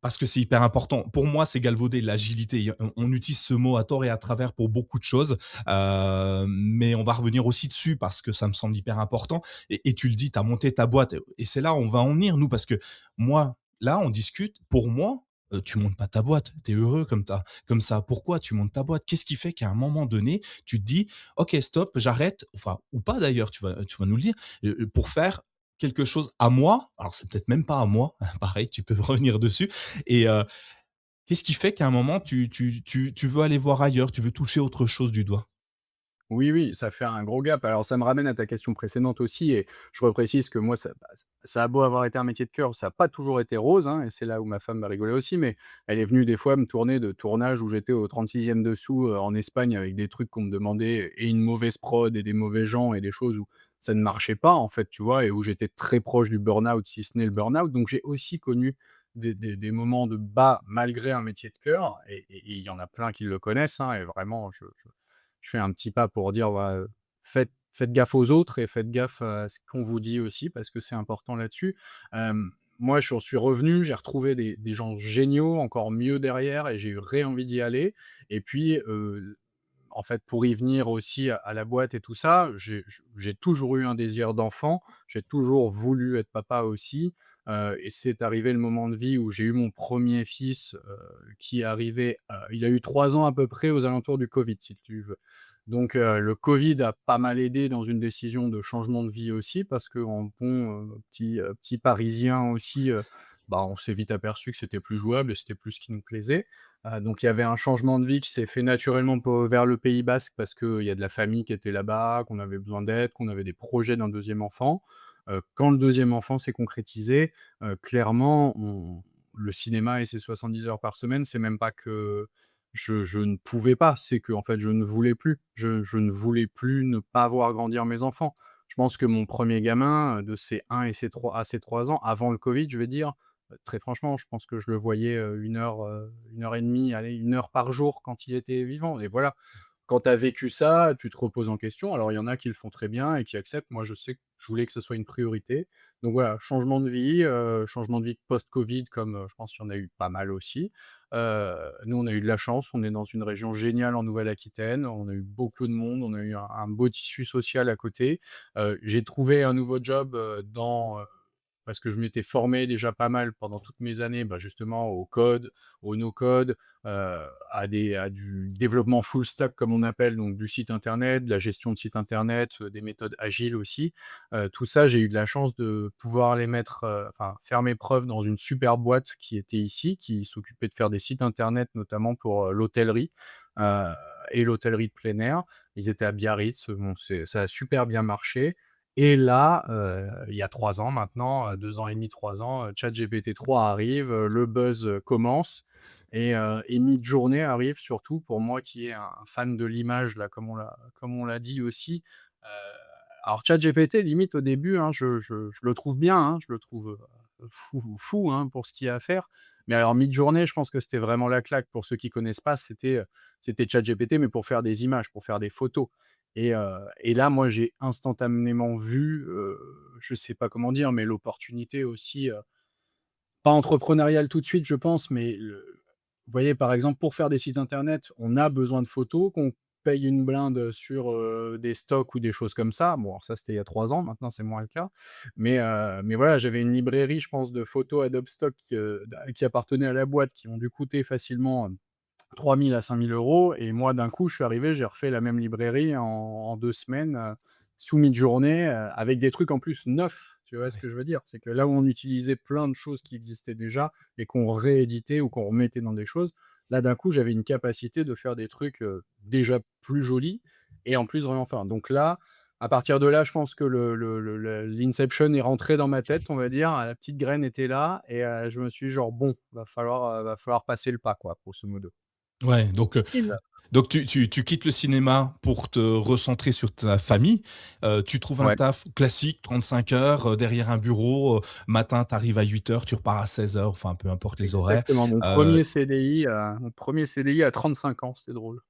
Parce que c'est hyper important. Pour moi, c'est galvaudé l'agilité. On utilise ce mot à tort et à travers pour beaucoup de choses, mais on va revenir aussi dessus parce que ça me semble hyper important et tu le dis, tu as monté ta boîte et c'est là où on va en venir nous parce que moi, là, on discute. Pour moi, tu montes pas ta boîte. Tu es heureux comme ça. Pourquoi tu montes ta boîte? Qu'est-ce qui fait qu'à un moment donné, tu te dis: «OK, stop, j'arrête», enfin ou pas d'ailleurs, tu vas nous le dire, pour faire quelque chose à moi. Alors c'est peut-être même pas à moi, pareil, tu peux revenir dessus et qu'est-ce qui fait qu'à un moment tu veux aller voir ailleurs, tu veux toucher autre chose du doigt? Oui, oui, ça fait un gros gap. Alors ça me ramène à ta question précédente aussi et je reprécise que moi ça a beau avoir été un métier de cœur, ça a pas toujours été rose, hein, et c'est là où ma femme va rigoler aussi, mais elle est venue des fois me tourner de tournages où j'étais au 36e dessous, en Espagne avec des trucs qu'on me demandait et une mauvaise prod et des mauvais gens et des choses où ça ne marchait pas en fait, tu vois? Et où j'étais très proche du burn-out, si ce n'est le burn-out. Donc j'ai aussi connu des moments de bas malgré un métier de cœur et il y en a plein qui le connaissent, hein, et vraiment je fais un petit pas pour dire: «Ouais, faites gaffe aux autres et faites gaffe à ce qu'on vous dit aussi parce que c'est important là-dessus». Moi, j'en suis revenu, j'ai retrouvé des gens géniaux, encore mieux derrière et j'ai eu envie d'y aller et puis, en fait, pour y venir aussi à la boîte et tout ça, j'ai toujours eu un désir d'enfant, j'ai toujours voulu être papa aussi, et c'est arrivé le moment de vie où j'ai eu mon premier fils, qui est arrivé, il a eu 3 ans à peu près aux alentours du covid, si tu veux. Donc le covid a pas mal aidé dans une décision de changement de vie aussi parce qu'en bon, petit parisien aussi, bah, on s'est vite aperçu que c'était plus jouable et c'était plus ce qui nous plaisait. Donc il y avait un changement de vie qui s'est fait naturellement vers le Pays basque parce qu'il y a de la famille qui était là-bas, qu'on avait besoin d'aide, qu'on avait des projets d'un deuxième enfant. Quand le deuxième enfant s'est concrétisé, clairement, le cinéma et ses 70 heures par semaine, c'est même pas que je ne pouvais pas, c'est que en fait, je ne voulais plus. Je ne voulais plus ne pas voir grandir mes enfants. Je pense que mon premier gamin, de ses 1 et ses 3 à ses 3 ans, avant le covid, je vais dire, très franchement, je pense que je le voyais, 1 heure et demie, allez, 1 heure par jour quand il était vivant et voilà. Quand tu as vécu ça, tu te reposes en question. Alors il y en a qui le font très bien et qui acceptent. Moi, je sais que je voulais que ce soit une priorité. Donc voilà, changement de vie post-covid comme, je pense qu'il y en a eu pas mal aussi. Nous, on a eu de la chance, on est dans une région géniale en Nouvelle-Aquitaine, on a eu beaucoup de monde, on a eu un beau tissu social à côté. J'ai trouvé un nouveau job, parce que je m'étais formé déjà pas mal pendant toutes mes années, bah, justement au code, au no-code, à du développement full stack comme on appelle, donc du site internet, de la gestion de site internet, des méthodes agiles aussi. Tout ça, j'ai eu de la chance de pouvoir les mettre, enfin faire mes preuves dans une super boîte qui était ici, qui s'occupait de faire des sites internet notamment pour, l'hôtellerie, heu et l'hôtellerie de plein air. Ils étaient à Biarritz, bon ça a super bien marché et là, il y a 3 ans maintenant, 2 ans et demi, 3 ans, ChatGPT 3 arrive, le buzz, commence et Midjourney arrive surtout pour moi qui est un fan de l'image là, comme on l'a dit aussi. Heu, alors ChatGPT limite au début, hein, je le trouve bien, hein, je le trouve, fou, hein, pour ce qu'il y a à faire. Mais alors Midjourney, je pense que c'était vraiment la claque. Pour ceux qui connaissent pas, c'était ChatGPT mais pour faire des images, pour faire des photos. Et là, moi, j'ai instantanément vu, je sais pas comment dire, mais l'opportunité aussi, pas entrepreneuriale tout de suite, je pense, mais vous voyez, par exemple, pour faire des sites internet, on a besoin de photos, qu'on paye une blinde sur, des stocks ou des choses comme ça. Bon, alors ça, c'était il y a 3 ans, maintenant c'est moins le cas. Mais voilà, j'avais une librairie, je pense, de photos Adobe Stock, qui appartenait à la boîte, qui ont dû coûter facilement, 3 000 à 5 000 € et moi, d'un coup, je suis arrivé, j'ai refait la même librairie en 2 semaines, sous Midjourney, avec des trucs en plus neufs. Tu vois ce que je veux dire? C'est que là où on utilisait plein de choses qui existaient déjà et qu'on rééditait ou qu'on remettait dans des choses, là, d'un coup, j'avais une capacité de faire des trucs, déjà plus jolis et en plus vraiment fins. Donc là, à partir de là, je pense que l'inception est rentré dans ma tête, on va dire. La petite graine était là et je me suis dit genre: «Bon, va falloir passer le pas, quoi», grosso modo. Ouais, Il donc tu quittes le cinéma pour te recentrer sur ta famille. Tu trouves un Ouais, taf classique, 35 heures, derrière un bureau, matin tu arrives à 8 heures, tu repars à 16 heures, enfin peu importe les horaires. exactement. Heu, Mon premier CDI à 35 ans, c'était drôle.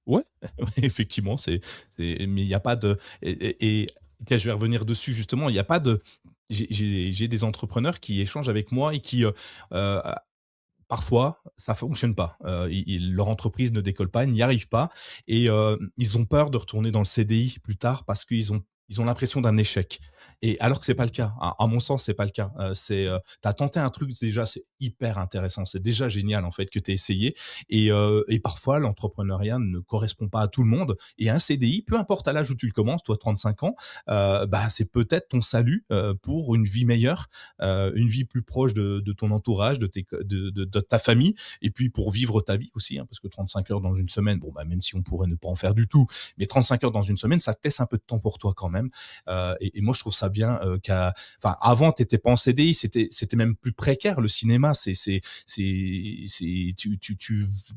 ouais, ouais, effectivement, mais il y a pas de et tiens, je vais revenir dessus justement, il y a pas de j'ai des entrepreneurs qui échangent avec moi et qui, heu, parfois, ça fonctionne pas. Leur entreprise ne décolle pas, ils n'y arrivent pas et ils ont peur de retourner dans le CDI plus tard parce qu'ils ont l'impression d'un échec et alors que c'est pas le cas. À mon sens, c'est pas le cas. Tu as tenté un truc déjà, c'est hyper intéressant. C'est déjà génial en fait que tu aies essayé et parfois l'entrepreneuriat ne correspond pas à tout le monde et un CDI, peu importe à l'âge où tu le commences, toi 35 ans, bah, c'est peut-être ton salut, pour une vie meilleure, une vie plus proche de ton entourage, de ta famille, et puis pour vivre ta vie aussi, hein, parce que 35 heures dans une semaine, bon, bah, même si on pourrait ne pas en faire du tout, mais 35 heures dans une semaine, ça te laisse un peu de temps pour toi quand même. Et moi, je trouve ça bien enfin, avant, t'étais pas en CDI, c'était même plus précaire. Le cinéma, tu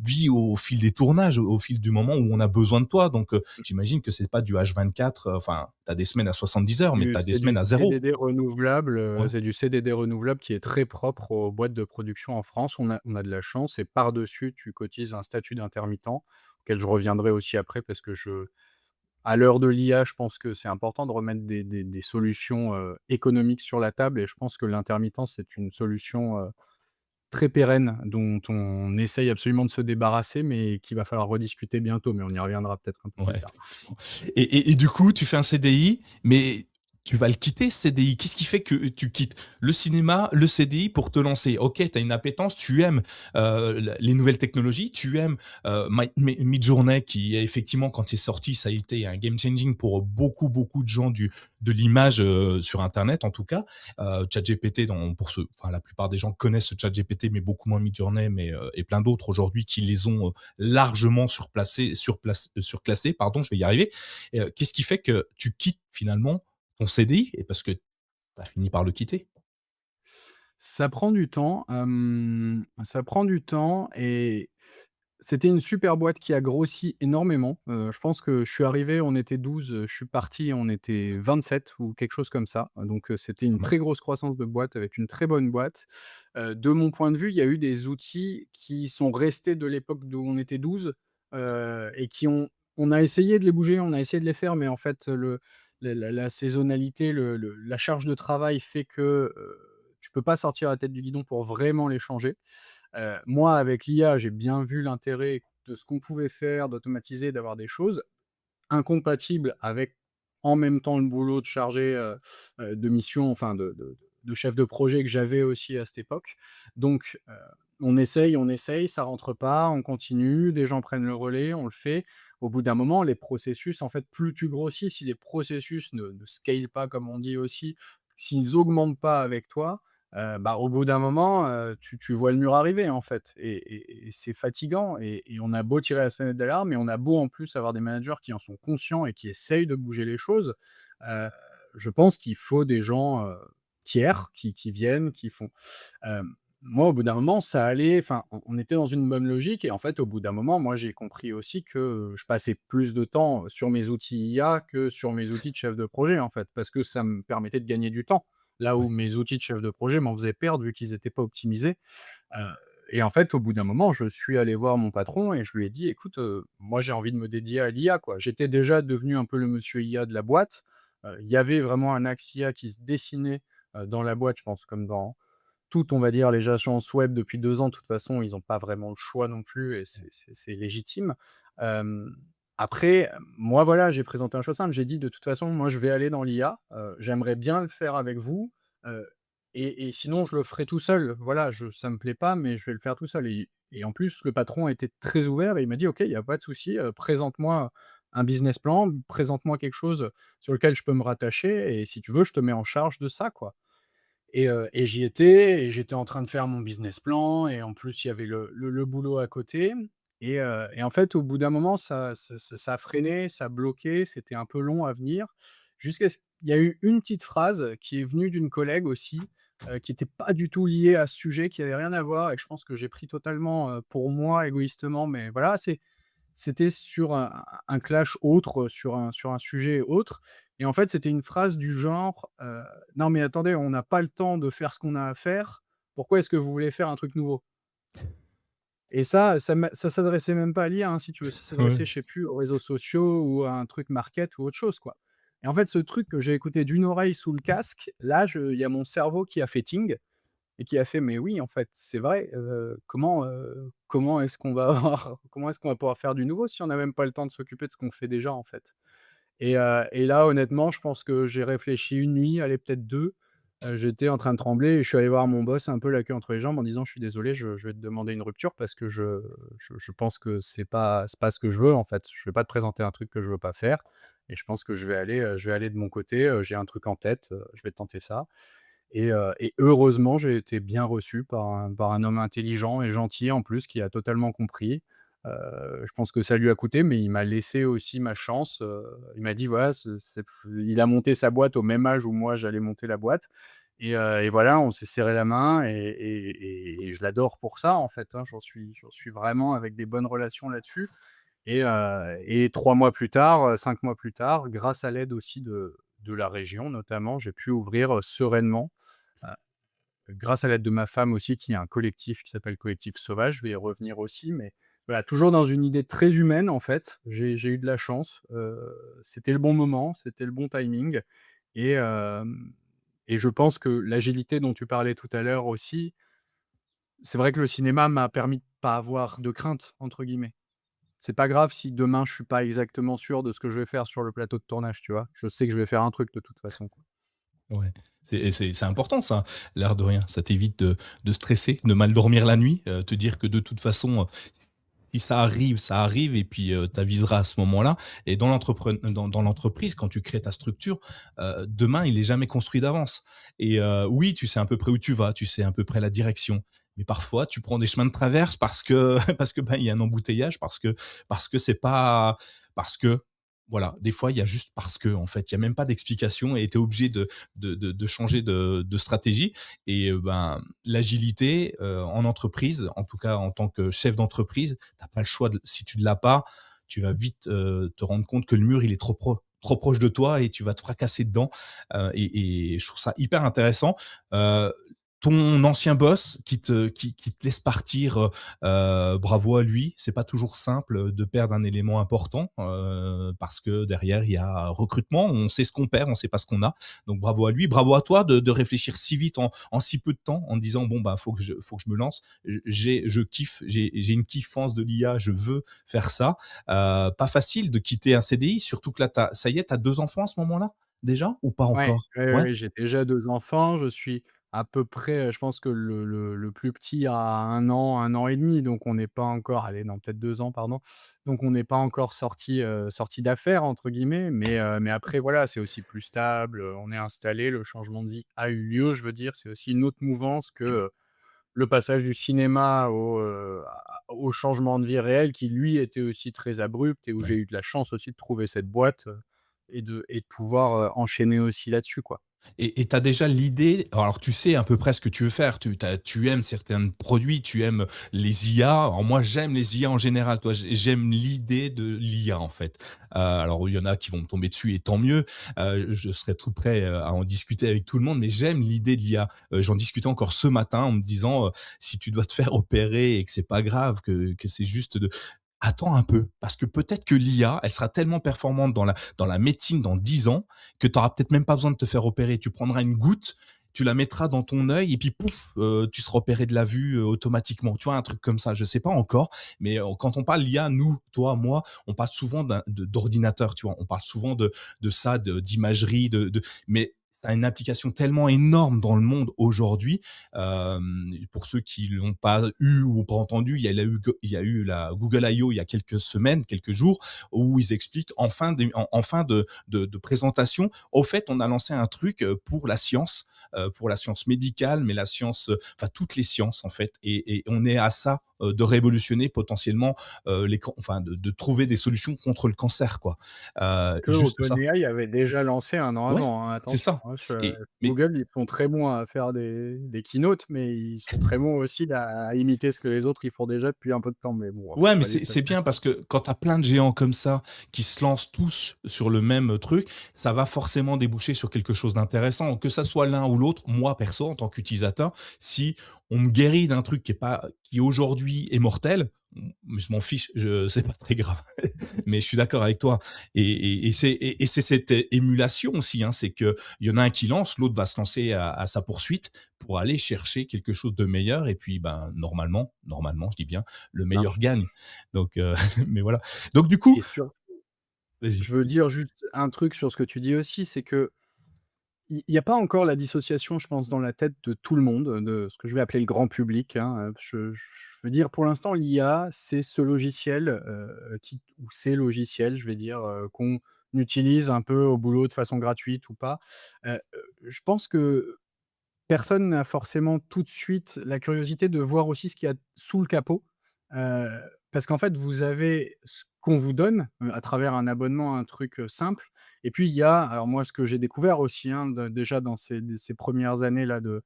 vis au fil des tournages, au fil du moment où on a besoin de toi. Donc, j'imagine que c'est pas du H24. Enfin, t'as des semaines à 70 heures, mais t'as des C'est du semaines à zéro. CDD renouvelable, Ouais. c'est du CDD renouvelable qui est très propre aux boîtes de production en France. On a de la chance et par-dessus, tu cotises un statut d'intermittent, auquel je reviendrai aussi après parce que à l'heure de l'IA, je pense que c'est important de remettre des solutions, économiques sur la table et je pense que l'intermittence, c'est une solution, très pérenne dont on essaye absolument de se débarrasser, mais qu'il va falloir rediscuter bientôt, mais on y reviendra peut-être un peu plus Ouais, tard. effectivement. Et du coup, tu fais un CDI, mais tu vas le quitter, ce CDI. Qu'est-ce qui fait que tu quittes le cinéma, le CDI pour te lancer? OK, tu as une appétence, tu aimes les nouvelles technologies, tu aimes Midjourney qui, effectivement, quand il est sorti, ça a été un game changing pour beaucoup, beaucoup de gens de l'image sur Internet, en tout cas. ChatGPT, enfin, la plupart des gens connaissent ChatGPT, mais beaucoup moins Midjourney, et plein d'autres aujourd'hui qui les ont largement surclassés, pardon, je vais y arriver. Qu'est-ce qui fait que tu quittes finalement ton CDI et parce que tu as fini par le quitter? Ça prend du temps, ça prend du temps et c'était une super boîte qui a grossi énormément. Je pense que je suis arrivé, on était 12, je suis parti, on était 27 ou quelque chose comme ça. Donc, c'était Pas une mal. très grosse croissance de boîte avec une très bonne boîte. De mon point de vue, il y a eu des outils qui sont restés de l'époque d'où on était 12, et qui ont on a essayé de les bouger, on a essayé de les faire, mais en fait, la saisonnalité, la charge de travail fait que, tu peux pas sortir la tête du guidon pour vraiment les changer. Moi, avec l'IA, j'ai bien vu l'intérêt de ce qu'on pouvait faire, d'automatiser, d'avoir des choses incompatibles avec, en même temps, le boulot de chargé, de mission, enfin de chef de projet que j'avais aussi à cette époque. Donc, on essaye, ça rentre pas, on continue, des gens prennent le relais, on le fait. Au bout d'un moment, les processus, en fait, plus tu grossis, si les processus ne scale pas, comme on dit aussi, s'ils augmentent pas avec toi, bah, au bout d'un moment, tu vois le mur arriver, en fait et c'est fatigant et on a beau tirer la sonnette d'alarme et on a beau, en plus, avoir des managers qui en sont conscients et qui essayent de bouger les choses, heu, je pense qu'il faut des gens, tiers qui viennent, qui font moi, au bout d'un moment, ça allait enfin, on était dans une bonne logique et en fait, au bout d'un moment, moi, j'ai compris aussi que je passais plus de temps sur mes outils IA que sur mes outils de chef de projet, en fait, parce que ça me permettait de gagner du temps. Là où Ouais. mes outils de chef de projet m'en faisaient perdre vu qu'ils étaient pas optimisés, heu et en fait, au bout d'un moment, je suis allé voir mon patron et je lui ai dit: «Écoute, moi, j'ai envie de me dédier à l'IA, quoi». J'étais déjà devenu un peu le monsieur IA de la boîte. Il y avait vraiment un axe IA qui se dessinait, dans la boîte, je pense, comme dans toutes, on va dire, les agences web depuis 2 ans, de toute façon, ils ont pas vraiment le choix non plus et c'est légitime. Hem, Après, moi, voilà, j'ai présenté un choix simple. J'ai dit: «De toute façon, moi, je vais aller dans l'IA, j'aimerais bien le faire avec vous, heu et sinon je le ferai tout seul. Voilà, ça me plaît pas, mais je vais le faire tout seul» et en plus, le patron était très ouvert et il m'a dit: «OK, il y a pas de souci, présente-moi un business plan, présente-moi quelque chose sur lequel je peux me rattacher et si tu veux, je te mets en charge de ça, quoi». Et j'y étais et j'étais en train de faire mon business plan et en plus, il y avait le boulot à côté et en fait, au bout d'un moment, ça a freiné, ça a bloqué, c'était un peu long à venir jusqu'à ce il y a eu une petite phrase qui est venue d'une collègue aussi, qui était pas du tout liée à ce sujet, qui avait rien à voir et que je pense que j'ai pris totalement, pour moi égoïstement, mais voilà, c'était sur un clash autre, sur un sujet autre et en fait, c'était une phrase du genre, «Non mais attendez, on n'a pas le temps de faire ce qu'on a à faire. Pourquoi est-ce que vous voulez faire un truc nouveau?» Et ça s'adressait même pas à l'IA, hein, si tu veux, ça Ouais. s'adressait, je sais plus, aux réseaux sociaux ou à un truc market ou autre chose, quoi. Et en fait, ce truc que j'ai écouté d'une oreille sous le casque, là, je il y a mon cerveau qui a fait ting et qui a fait: «Mais oui, en fait, c'est vrai, comment est-ce qu'on va avoir comment est-ce qu'on va pouvoir faire du nouveau si on n'a même pas le temps de s'occuper de ce qu'on fait déjà, en fait?» Et là, honnêtement, je pense que j'ai réfléchi une nuit, allez, peut-être 2. J'étais en train de trembler et je suis allé voir mon boss un peu la queue entre les jambes en disant: «Je suis désolé, je vais te demander une rupture parce que je pense que c'est pas ce que je veux, en fait. Je vais pas te présenter un truc que je veux pas faire et je pense que je vais aller de mon côté, j'ai un truc en tête, je vais tenter ça». Et heureusement, j'ai été bien reçu par un homme intelligent et gentil en plus qui a totalement compris. Je pense que ça lui a coûté, mais il m'a laissé aussi ma chance, il m'a dit: «Voilà, c'est il a monté sa boîte au même âge où moi j'allais monter la boîte et voilà, on s'est serré la main et je l'adore pour ça, en fait, hein. J'en suis vraiment avec des bonnes relations là-dessus et 3 mois plus tard, 5 mois plus tard, grâce à l'aide aussi de la région notamment, j'ai pu ouvrir, sereinement. Heu, Grâce à l'aide de ma femme aussi qui a un collectif qui s'appelle Collectif Sauvage, je vais y revenir aussi, mais voilà, toujours dans une idée très humaine en fait. J'ai eu de la chance, c'était le bon moment, c'était le bon timing et hem et je pense que l'agilité dont tu parlais tout à l'heure aussi, c'est vrai que le cinéma m'a permis de pas avoir de «crainte» entre guillemets. C'est pas grave si demain je suis pas exactement sûr de ce que je vais faire sur le plateau de tournage, tu vois? Je sais que je vais faire un truc de toute façon, quoi. Ouais. C'est important ça, l'air de rien. Ça t'évite de stresser, de mal dormir la nuit, te dire que de toute façon, si ça arrive et puis, tu aviseras à ce moment-là et dans l'entreprise, quand tu crées ta structure, demain, il est jamais construit d'avance et oui, tu sais à peu près où tu vas, tu sais à peu près la direction, mais parfois, tu prends des chemins de traverse parce que parce que, ben, il y a un embouteillage, parce que c'est pas parce que voilà, des fois, il y a juste parce que, en fait, il y a même pas d'explication et tu es obligé de changer de stratégie et ben, l'agilité, en entreprise, en tout cas en tant que chef d'entreprise, t'as pas le choix de si tu ne l'as pas, tu vas vite, te rendre compte que le mur, il est trop proche de toi et tu vas te fracasser dedans, et je trouve ça hyper intéressant. Heu, Ton ancien boss qui te laisse partir, bravo à lui. C'est pas toujours simple de perdre un élément important, parce que derrière il y a recrutement, on sait ce qu'on perd, on sait pas ce qu'on a. Donc bravo à lui, bravo à toi de réfléchir si vite en si peu de temps, en disant bon bah faut que je me lance. Je kiffe, j'ai une kiffance de l'IA, je veux faire ça. Pas facile de quitter un CDI, surtout que là ça y est, t'as 2 enfants à ce moment-là déjà ou pas Ouais, encore? ouais, ouais, Ouais. ouais, j'ai déjà 2 enfants, je suis à peu près, je pense que le plus petit a 1 an et demi, donc on n'est pas encore allez, non, peut-être 2 ans, pardon. Donc on n'est pas encore sortis «d'affaires» entre guillemets, mais après voilà, c'est aussi plus stable, on est installé, le changement de vie a eu lieu, je veux dire. C'est aussi une autre mouvance que, le passage du cinéma au changement de vie réel qui lui était aussi très abrupt et où j'ai Ouais. eu de la chance aussi de trouver cette boîte, et de pouvoir, enchaîner aussi là-dessus, quoi. Et tu as déjà l'idée alors tu sais à peu près ce que tu veux faire, tu aimes certains produits, tu aimes les IA. Alors moi, j'aime les IA en général, toi, j'aime l'idée de l'IA, en fait. Alors il y en a qui vont me tomber dessus et tant mieux. Je serai tout prêt, à en discuter avec tout le monde, mais j'aime l'idée de l'IA. J'en discutais encore ce matin en me disant, si tu dois te faire opérer et que c'est pas grave, que c'est juste de attends un peu, parce que peut-être que l'IA, elle sera tellement performante dans la médecine dans 10 ans que tu auras peut-être même pas besoin de te faire opérer. Tu prendras une goutte, tu la mettras dans ton œil et puis pouf, tu seras opéré de la vue automatiquement. Tu vois, un truc comme ça. Je sais pas encore, mais quand on parle l'IA, nous, toi, moi, on parle souvent d'ordinateur, tu vois. On parle souvent de ça, d'imagerie, mais ça a une application tellement énorme dans le monde aujourd'hui. Pour ceux qui l'ont pas eu ou pas entendu, il y a eu la Google I.O. il y a quelques semaines, quelques jours, où ils expliquent en fin de présentation, au fait, on a lancé un truc pour la science médicale, mais la science, enfin toutes les sciences en fait, et on est à ça de révolutionner potentiellement enfin de trouver des solutions contre le cancer, quoi. Que Juste ça. OpenAI avait déjà lancé 1 an Ouais, avant, hein, c'est attention, ça. hein, Mais Google, ils sont très bons à faire des keynotes, mais ils sont très bons aussi à imiter ce que les autres, ils font déjà depuis un peu de temps, mais bon, ouais, mais allez, ça c'est c'est bien parce que quand tu as plein de géants comme ça qui se lancent tous sur le même truc, ça va forcément déboucher sur quelque chose d'intéressant. Que ça soit l'un ou l'autre, moi perso, en tant qu'utilisateur, si on me guérit d'un truc qui aujourd'hui est mortel, je m'en fiche, c'est pas très grave. Mais je suis d'accord avec toi. Et c'est cette émulation aussi, hein, c'est qu'il y en a un qui lance, l'autre va se lancer à sa poursuite pour aller chercher quelque chose de meilleur. Et puis, ben, normalement, je dis bien, le meilleur marche. gagne. Donc, mais voilà. Donc, du coup, Et sur vas-y. Je veux dire juste un truc sur ce que tu dis aussi, c'est que il y a pas encore la dissociation, je pense, dans la tête de tout le monde, de ce que je vais appeler le grand public, hein, je veux dire, pour l'instant, l'IA, c'est ce logiciel, qui ou ces logiciels, je vais dire, qu'on utilise un peu au boulot de façon gratuite ou pas. Je pense que personne n'a forcément tout de suite la curiosité de voir aussi ce qu'il y a sous le capot, heu, parce qu'en fait, vous avez ce qu'on vous donne, à travers un abonnement, un truc, simple et puis il y a alors moi, ce que j'ai découvert aussi, hein, déjà dans ces 1 années-là de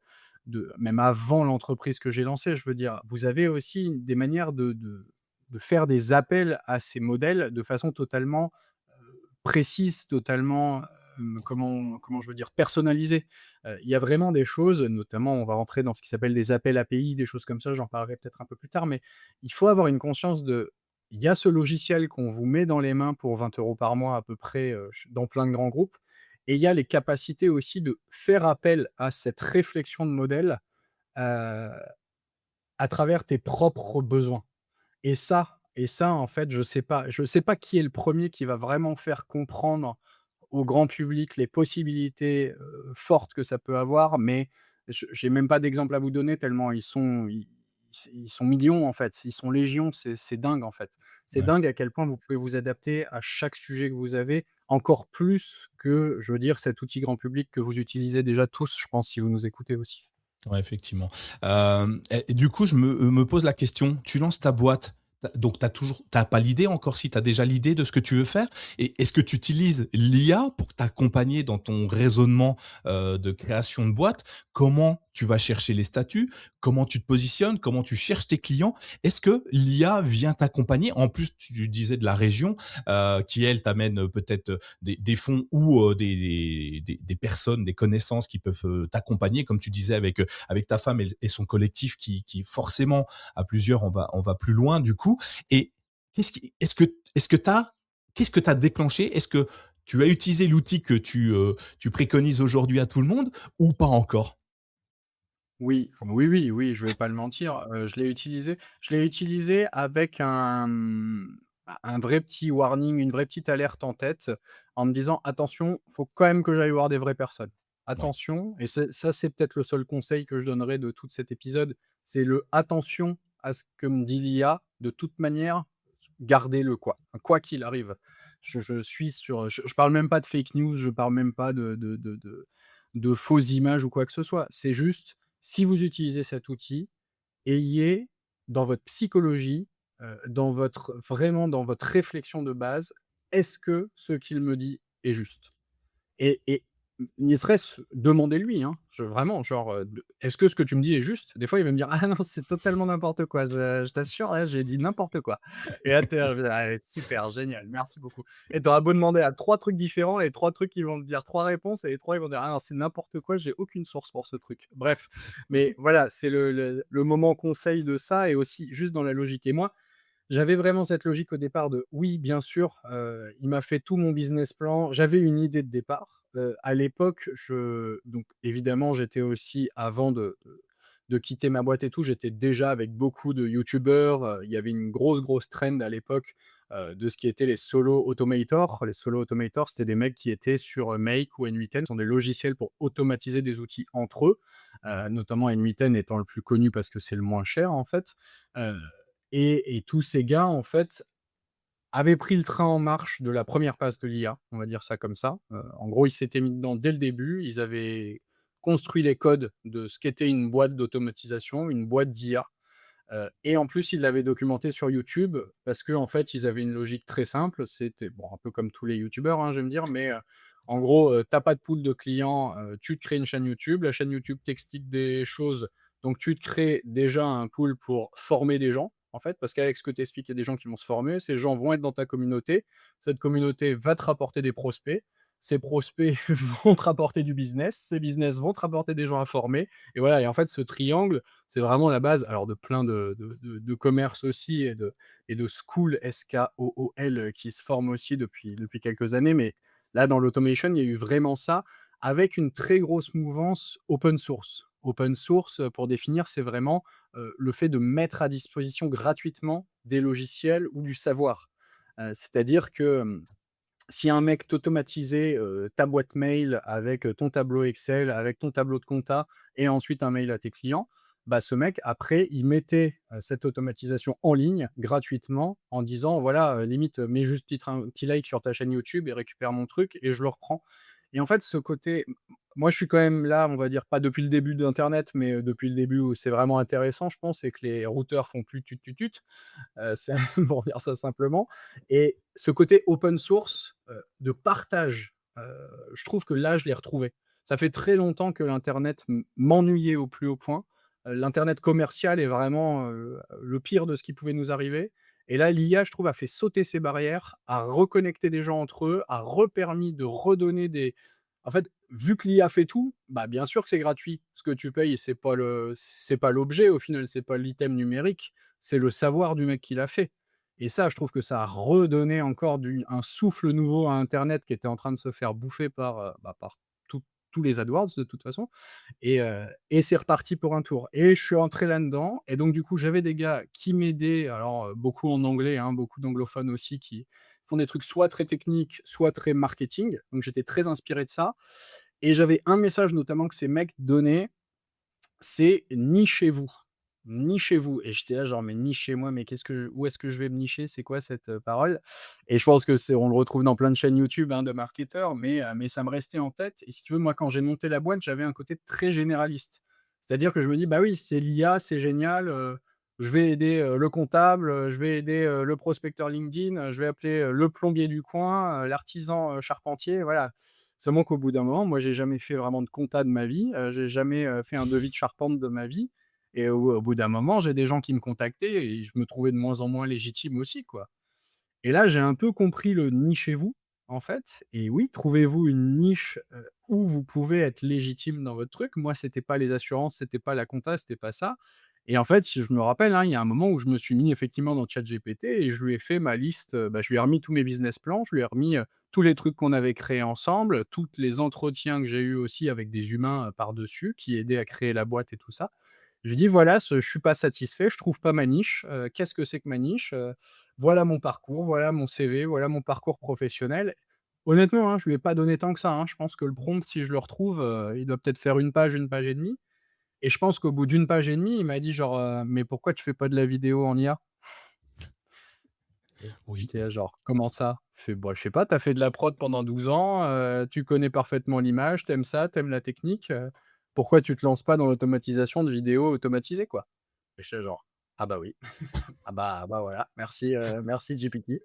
même avant l'entreprise que j'ai lancée, je veux dire, vous avez aussi des manières de faire des appels à ces modèles de façon totalement précise, totalement, comment je veux dire? Personnalisée. Il y a vraiment des choses, notamment on va rentrer dans ce qui s'appelle des appels API, des choses comme ça, j'en parlerai peut-être un peu plus tard, mais il faut avoir une conscience il y a ce logiciel qu'on vous met dans les mains pour 20 € par mois à peu près, ch dans plein de grands groupes et il y a les capacités aussi de faire appel à cette réflexion de modèle, heu à travers tes propres besoins. Et ça, en fait, je sais pas qui est le premier qui va vraiment faire comprendre au grand public les possibilités, fortes que ça peut avoir, mais je j'ai même pas d'exemple à vous donner tellement ils sont millions, en fait, ils sont légions, c'est dingue, en fait. C'est Ouais. dingue à quel point vous pouvez vous adapter à chaque sujet que vous avez, encore plus que, je veux dire, cet outil grand public que vous utilisez déjà tous, je pense, si vous nous écoutez aussi. Ouais, effectivement. Et du coup, je me pose la question, tu lances ta boîte, donc t'as pas l'idée encore, si tu as déjà l'idée de ce que tu veux faire? Et est-ce que tu utilises l'IA pour t'accompagner dans ton raisonnement, de création de boîte? Comment tu vas chercher les statuts? Comment tu te positionnes? Comment tu cherches tes clients? Est-ce que l'IA vient t'accompagner? En plus, tu disais de la région, qui elle t'amène, peut-être, des fonds ou, des personnes, des connaissances qui peuvent, t'accompagner, comme tu disais avec ta femme et son collectif qui forcément à plusieurs on va plus loin du coup. Et est-ce que t'as qu'est-ce que tu as déclenché? Est-ce que tu as utilisé l'outil que tu préconises aujourd'hui à tout le monde ou pas encore? Oui, oui, oui, oui, je vais pas le mentir, je l'ai utilisé avec un vrai petit warning, une vraie petite alerte en tête, en me disant: «Attention, faut quand même que j'aille voir des vraies personnes. Ouais, Attention», et c'est peut-être le seul conseil que je donnerai de tout cet épisode, c'est le attention à ce que me dit l'IA. De toute manière, gardez-le quoi, quoi qu'il arrive. Je suis sur, je parle même pas de fake news, je parle même pas de fausses images ou quoi que ce soit. C'est juste, si vous utilisez cet outil, ayez dans votre psychologie, dans votre réflexion de base: «Est-ce que ce qu'il me dit est juste?» Et ne serait-ce demandez-lui, hein, vraiment, genre, de: «Est-ce que ce que tu me dis est juste?» Des fois, il va me dire: «Ah non, c'est totalement n'importe quoi, je t'assure, là, j'ai dit n'importe quoi». Et là, tu es «Ah ouais, super, génial, merci beaucoup». Et tu auras beau demander à 3 trucs différents, les 3 trucs, ils vont te dire 3 réponses et les 3 ils vont dire: «Ah non, c'est n'importe quoi, j'ai aucune source pour ce truc». Bref, mais voilà, c'est le moment conseil de ça, et aussi juste dans la logique. Et moi, j'avais vraiment cette logique au départ de oui, bien sûr, il m'a fait tout mon business plan. J'avais une idée de départ. À l'époque, donc évidemment, j'étais aussi avant de quitter ma boîte et tout, j'étais déjà avec beaucoup de youtubeurs, il y avait une grosse, grosse trend à l'époque, de ce qui était les solo automators. Les solo automators, c'était des mecs qui étaient sur, Make ou N8N. Ce sont des logiciels pour automatiser des outils entre eux, notamment N8N étant le plus connu parce que c'est le moins cher, en fait. Heu et tous ces gars, en fait, avaient pris le train en marche de la première phase de l'IA, on va dire ça comme ça. En gros, ils s'étaient mis dedans dès le début. Ils avaient construit les codes de ce qu'était une boîte d'automatisation, une boîte d'IA, et en plus, ils l'avaient documenté sur YouTube parce qu'en fait, ils avaient une logique très simple. C'était bon, un peu comme tous les youtubeurs, hein, je vais me dire, mais en gros, tu pas de pool de clients, tu te crées une chaîne YouTube. La chaîne YouTube t'explique des choses, donc tu te crées déjà un pool pour former des gens, en fait, parce qu'avec ce que tu expliques, il y a des gens qui vont se former. Ces gens vont être dans ta communauté. Cette communauté va te rapporter des prospects. Ces prospects vont te rapporter du business. Ces business vont te rapporter des gens à former, et voilà. Et en fait, ce triangle, c'est vraiment la base, alors de plein de commerces aussi, et de school, SKOOL, qui se forment aussi depuis quelques années. Mais là, dans l'automation, il y a eu vraiment ça, avec une très grosse mouvance open source. Open source, pour définir, c'est vraiment, le fait de mettre à disposition gratuitement des logiciels ou du savoir. C'est-à-dire que, si un mec t'automatisait, ta boîte mail avec, ton tableau Excel, avec ton tableau de compta, et ensuite un mail à tes clients, bah, ce mec après il mettait, cette automatisation en ligne gratuitement en disant: «Voilà, limite, mets juste un petit like sur ta chaîne YouTube et récupère mon truc et je le reprends». Et en fait, ce côté, moi je suis quand même là, on va dire pas depuis le début d'internet, mais, depuis le début où c'est vraiment intéressant, je pense, et que les routeurs font plus tut tut tut. C'est pour dire ça simplement. Et ce côté open source, de partage, je trouve que là, je l'ai retrouvé. Ça fait très longtemps que l'internet m'ennuyait au plus haut point. L'internet commercial est vraiment, le pire de ce qui pouvait nous arriver. Et là, l'IA, je trouve, a fait sauter ces barrières, a reconnecté des gens entre eux, a repermis de redonner des, en fait, vu que l'IA fait tout, bah, bien sûr que c'est gratuit. Ce que tu payes, c'est pas l'objet au final, c'est pas l'item numérique, c'est le savoir du mec qui l'a fait. Et ça, je trouve que ça a redonné encore un souffle nouveau à internet qui était en train de se faire bouffer par, par tous les AdWords de toute façon et c'est reparti pour un tour et je suis entré là-dedans et donc du coup, j'avais des gars qui m'aidaient, alors, beaucoup en anglais, hein, beaucoup d'anglophones aussi qui font des trucs soit très techniques, soit très marketing, donc j'étais très inspiré de ça et j'avais un message notamment que ces mecs donnaient, c'est: «Nichez-vous, nichez-vous» et j'étais là genre: «Mais nichez-moi, mais qu'est-ce que où est-ce que je vais me nicher? C'est quoi cette, parole?» et je pense que c'est on le retrouve dans plein de chaînes YouTube, hein, de marketeurs, mais ça me restait en tête et si tu veux, moi, quand j'ai monté la boîte, j'avais un côté très généraliste. C'est-à-dire que je me dis: «Bah oui, c'est l'IA, c'est génial, je vais aider, le comptable, je vais aider, le prospecteur LinkedIn, je vais appeler, le plombier du coin, l'artisan, charpentier», voilà. Seulement qu'au bout d'un moment, moi, j'ai jamais fait vraiment de compta de ma vie, j'ai jamais, fait un devis de charpente de ma vie et au bout d'un moment, j'ai des gens qui me contactaient et je me trouvais de moins en moins légitime aussi, quoi. Et là, j'ai un peu compris le nichez-vous, en fait et oui, trouvez-vous une niche, où vous pouvez être légitime dans votre truc. Moi, c'était pas les assurances, c'était pas la compta, c'était pas ça et en fait, si je me rappelle, hein, il y a un moment où je me suis mis effectivement dans ChatGPT et je lui ai fait ma liste, je lui ai remis tous mes business plans, je lui ai remis, tous les trucs qu'on avait créés ensemble, tous les entretiens que j'ai eus aussi avec des humains, par-dessus, qui aidaient à créer la boîte et tout ça. Je lui dis: «Voilà, je suis pas satisfait, je trouve pas ma niche, qu'est-ce que c'est que ma niche? Voilà mon parcours, voilà mon CV, voilà mon parcours professionnel». Honnêtement, hein, je lui ai pas donné tant que ça, hein. Je pense que le prompt, si je le retrouve, il doit peut-être faire une page et demie et je pense qu'au bout d'une page et demie, il m'a dit genre, «Mais pourquoi tu fais pas de la vidéo en IA?» Et Oui. j'étais là genre: «Comment ça?» Il fait: «Bah, je sais pas, tu as fait de la prod pendant 12 ans, tu connais parfaitement l'image, tu aimes ça, tu aimes la technique, pourquoi tu te lances pas dans l'automatisation de vidéos automatisées, quoi?» et j'étais là genre: «Ah bah oui, ah bah voilà, merci, merci GPT,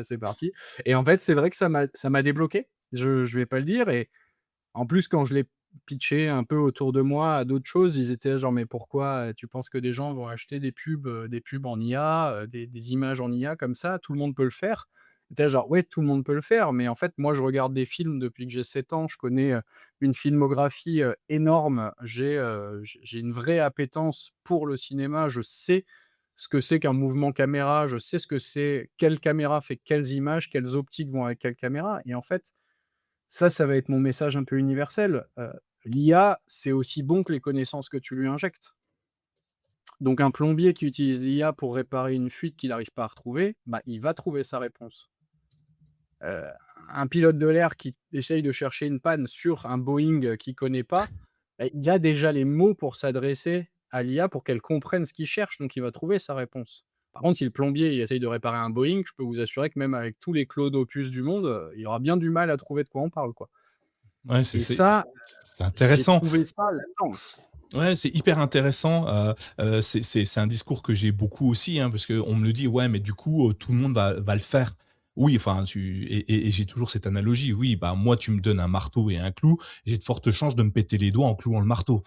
c'est parti» et en fait, c'est vrai que ça m'a débloqué. Je vais pas le dire et en plus, quand je l'ai pitché un peu autour de moi à d'autres choses, ils étaient là genre: «Mais pourquoi, tu penses que des gens vont acheter des pubs en IA, des images en IA comme ça? Tout le monde peut le faire». J'étais là genre: «Ouais, tout le monde peut le faire», mais en fait, moi, je regarde des films depuis que j'ai 7 ans. Je connais, une filmographie, énorme. J'ai une vraie appétence pour le cinéma. Je sais ce que c'est qu'un mouvement caméra. Je sais ce que c'est quelle caméra fait quelles images, quelles optiques vont avec quelle caméra et en fait, ça va être mon message un peu universel. L'IA, c'est aussi bon que les connaissances que tu lui injectes. Donc un plombier qui utilise l'IA pour réparer une fuite qu'il n'arrive pas à retrouver, bah, il va trouver sa réponse. Heu, un pilote de l'air qui essaye de chercher une panne sur un Boeing, qu'il connaît pas, bah, il a déjà les mots pour s'adresser à l'IA pour qu'elle comprenne ce qu'il cherche, donc il va trouver sa réponse. Par contre, si le plombier, il essaye de réparer un Boeing, je peux vous assurer que même avec tous les Claude Opus du monde, il aura bien du mal à trouver de quoi on parle, quoi. Ouais, Et ça, c'est j'ai intéressant. trouvé ça là-dedans. Ouais, c'est hyper intéressant, c'est un discours que j'ai beaucoup aussi, hein, parce qu'on me le dit: «Ouais, mais du coup, tout le monde va le faire». Oui, enfin, tu et j'ai toujours cette analogie. Oui, bah, moi, tu me donnes un marteau et un clou, j'ai de fortes chances de me péter les doigts en clouant le marteau.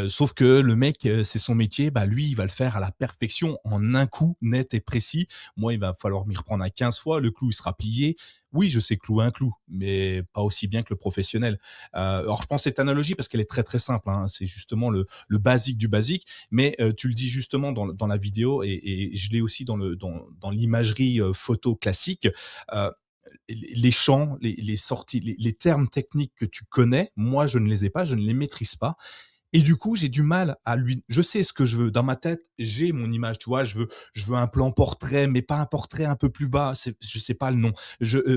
Sauf que le mec, c'est son métier, bah, lui, il va le faire à la perfection, en un coup, net et précis. Moi, il va falloir m'y reprendre à 15 fois, le clou, il sera plié. Oui, je sais clouer un clou, mais pas aussi bien que le professionnel. Alors je prends cette analogie parce qu'elle est très très simple, hein. C'est justement le basique du basique, mais tu le dis justement dans la vidéo et je l'ai aussi dans l'imagerie photo classique. Euh, les champs, les sorties, les termes techniques que tu connais, moi je ne les ai pas, je ne les maîtrise pas. Et du coup, j'ai du mal à lui je sais ce que je veux. Dans ma tête, j'ai mon image, tu vois? Je veux un plan portrait, mais pas un portrait un peu plus bas, c'est je sais pas le nom.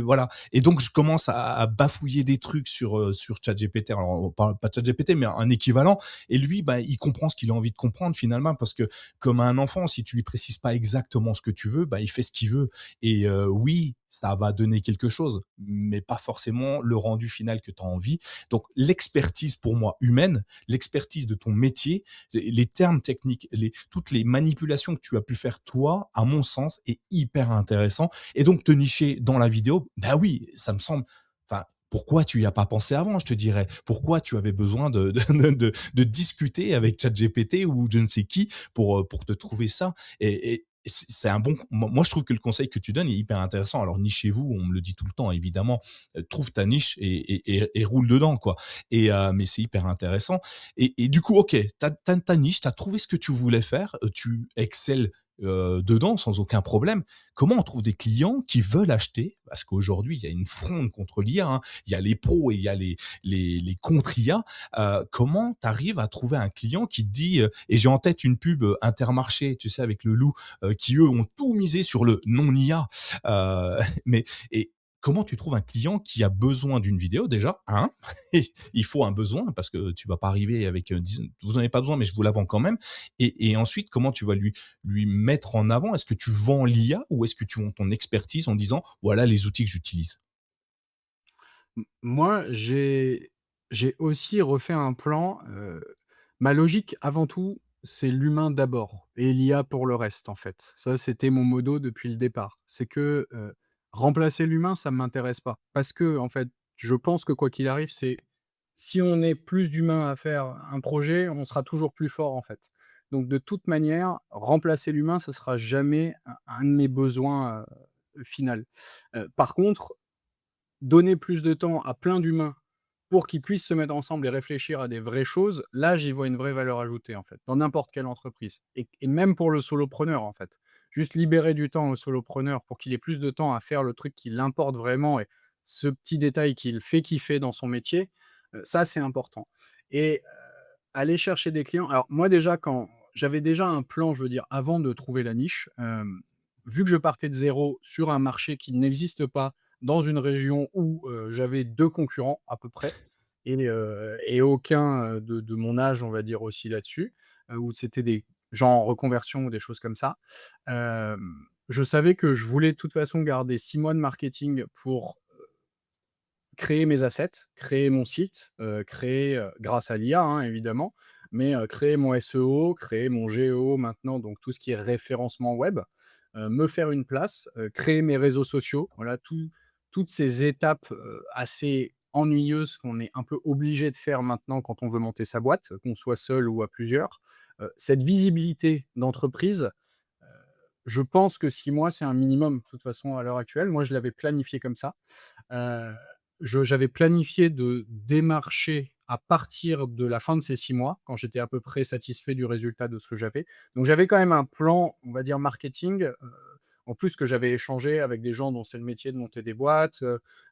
Voilà et donc je commence à bafouiller des trucs sur ChatGPT. Alors, pas ChatGPT, mais un équivalent et lui, bah, il comprend ce qu'il a envie de comprendre finalement parce que comme un enfant, si tu lui précises pas exactement ce que tu veux, bah, il fait ce qu'il veut et oui, ça va donner quelque chose, mais pas forcément le rendu final que tu as envie. Donc l'expertise pour moi humaine, l'expertise de ton métier, les termes techniques, toutes les manipulations que tu as pu faire toi, à mon sens, est hyper intéressant. Et donc te nicher dans la vidéo, bah oui, ça me semble. Enfin, pourquoi tu y as pas pensé avant, je te dirais. Pourquoi tu avais besoin de discuter avec ChatGPT ou je ne sais qui pour te trouver ça et c'est un bon. Moi, je trouve que le conseil que tu donnes est hyper intéressant. Alors, nichez-vous, on me le dit tout le temps, évidemment. Trouve ta niche et roule dedans, quoi. Mais c'est hyper intéressant. Et du coup, ok, ta niche, tu as trouvé ce que tu voulais faire, tu excelles dedans sans aucun problème. Comment on trouve des clients qui veulent acheter? Parce qu'aujourd'hui, il y a une fronde contre l'IA, hein. Il y a les pros et il y a les contre IA. Comment tu arrives à trouver un client qui te dit, et j'ai en tête une pub, Intermarché, tu sais, avec le loup, qui eux ont tout misé sur le non IA. Mais et comment tu trouves un client qui a besoin d'une vidéo déjà? Il faut un besoin parce que tu vas pas arriver avec, 10 vous en avez pas besoin, mais je vous la vends quand même. Et ensuite, comment tu vas lui mettre en avant? Est-ce que tu vends l'IA ou est-ce que tu vends ton expertise en disant: «Voilà les outils que j'utilise»? Moi, j'ai aussi refait un plan, ma logique avant tout, c'est l'humain d'abord et l'IA pour le reste, en fait. Ça, c'était mon modo depuis le départ. C'est que, remplacer l'humain, ça ne m'intéresse pas. Parce que en fait, je pense que quoi qu'il arrive, c'est si on est plus d'humains à faire un projet, on sera toujours plus fort, en fait. Donc de toute manière, remplacer l'humain, ce sera jamais un de mes besoins, final. Par contre, donner plus de temps à plein d'humains pour qu'ils puissent se mettre ensemble et réfléchir à des vraies choses, là, j'y vois une vraie valeur ajoutée, en fait, dans n'importe quelle entreprise et même pour le solopreneur, en fait. Juste libérer du temps au solopreneur pour qu'il ait plus de temps à faire le truc qui l'importe vraiment et ce petit détail qui le fait kiffer dans son métier, ça, c'est important et aller chercher des clients alors moi, déjà, quand j'avais déjà un plan, je veux dire, avant de trouver la niche, vu que je partais de zéro sur un marché qui n'existe pas, dans une région où, j'avais 2 concurrents à peu près et aucun, de mon âge, on va dire aussi là-dessus, où c'était des gens en reconversion ou des choses comme ça. Je savais que je voulais de toute façon garder 6 mois de marketing pour créer mes assets, créer mon site, créer, grâce à l'IA, hein, évidemment, mais créer mon SEO, créer mon GEO maintenant, donc tout ce qui est référencement web, me faire une place, créer mes réseaux sociaux. Voilà, toutes ces étapes, assez ennuyeuses qu'on est un peu obligé de faire maintenant quand on veut monter sa boîte, qu'on soit seul ou à plusieurs. Cette visibilité d'entreprise, je pense que 6 mois, c'est un minimum, de toute façon, à l'heure actuelle. Moi, je l'avais planifié comme ça. Heu, je j'avais planifié de démarcher à partir de la fin de ces 6 mois, quand j'étais à peu près satisfait du résultat de ce que j'avais. Donc j'avais quand même un plan, on va dire marketing, en plus que j'avais échangé avec des gens dont c'est le métier de monter des boîtes,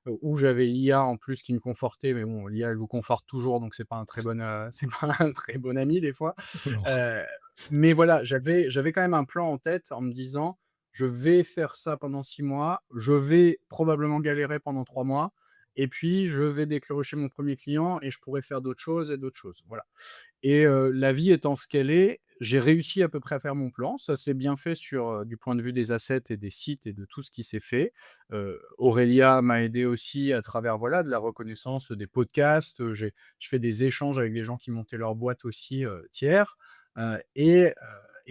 où j'avais l'IA en plus qui me confortait, mais bon, l'IA elle vous conforte toujours, donc c'est pas un très bon, c'est pas un très bon ami des fois. Non. Heu, mais voilà, j'avais quand même un plan en tête en me disant: «Je vais faire ça pendant 6 mois, je vais probablement galérer pendant 3 mois et puis je vais décrocher mon premier client et je pourrai faire d'autres choses et d'autres choses». Voilà et la vie étant ce qu'elle est, j'ai réussi à peu près à faire mon plan. Ça s'est bien fait sur, du point de vue des assets et des sites et de tout ce qui s'est fait. Aurélia m'a aidé aussi à travers, voilà, de la reconnaissance, des podcasts, je fais des échanges avec des gens qui montaient leur boîte aussi, tiers, et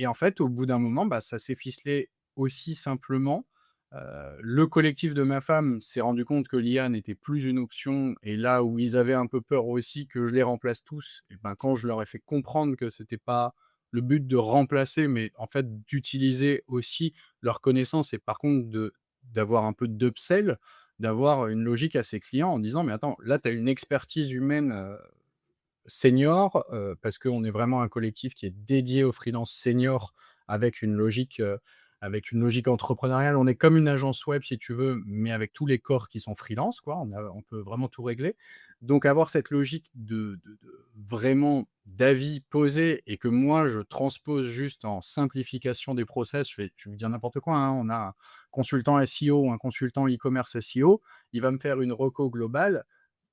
en fait, au bout d'un moment, bah, ça s'est ficelé aussi simplement. Le collectif de ma femme s'est rendu compte que l'IA n'était plus une option et là où ils avaient un peu peur aussi que je les remplace tous et ben, quand je leur ai fait comprendre que c'était pas le but de remplacer, mais en fait d'utiliser aussi leurs connaissances et par contre de d'avoir un peu d'upsell, d'avoir une logique à ses clients en disant: «Mais attends, là tu as une expertise humaine, senior, parce qu'on est vraiment un collectif qui est dédié aux freelances seniors avec une logique entrepreneuriale. On est comme une agence web si tu veux, mais avec tous les corps qui sont freelance quoi. On peut vraiment tout régler. Donc avoir cette logique de vraiment d'avis posé et que moi je transpose juste en simplification des process. Je vais dire n'importe quoi, hein, on a un consultant SEO ou un consultant e-commerce SEO, il va me faire une reco globale.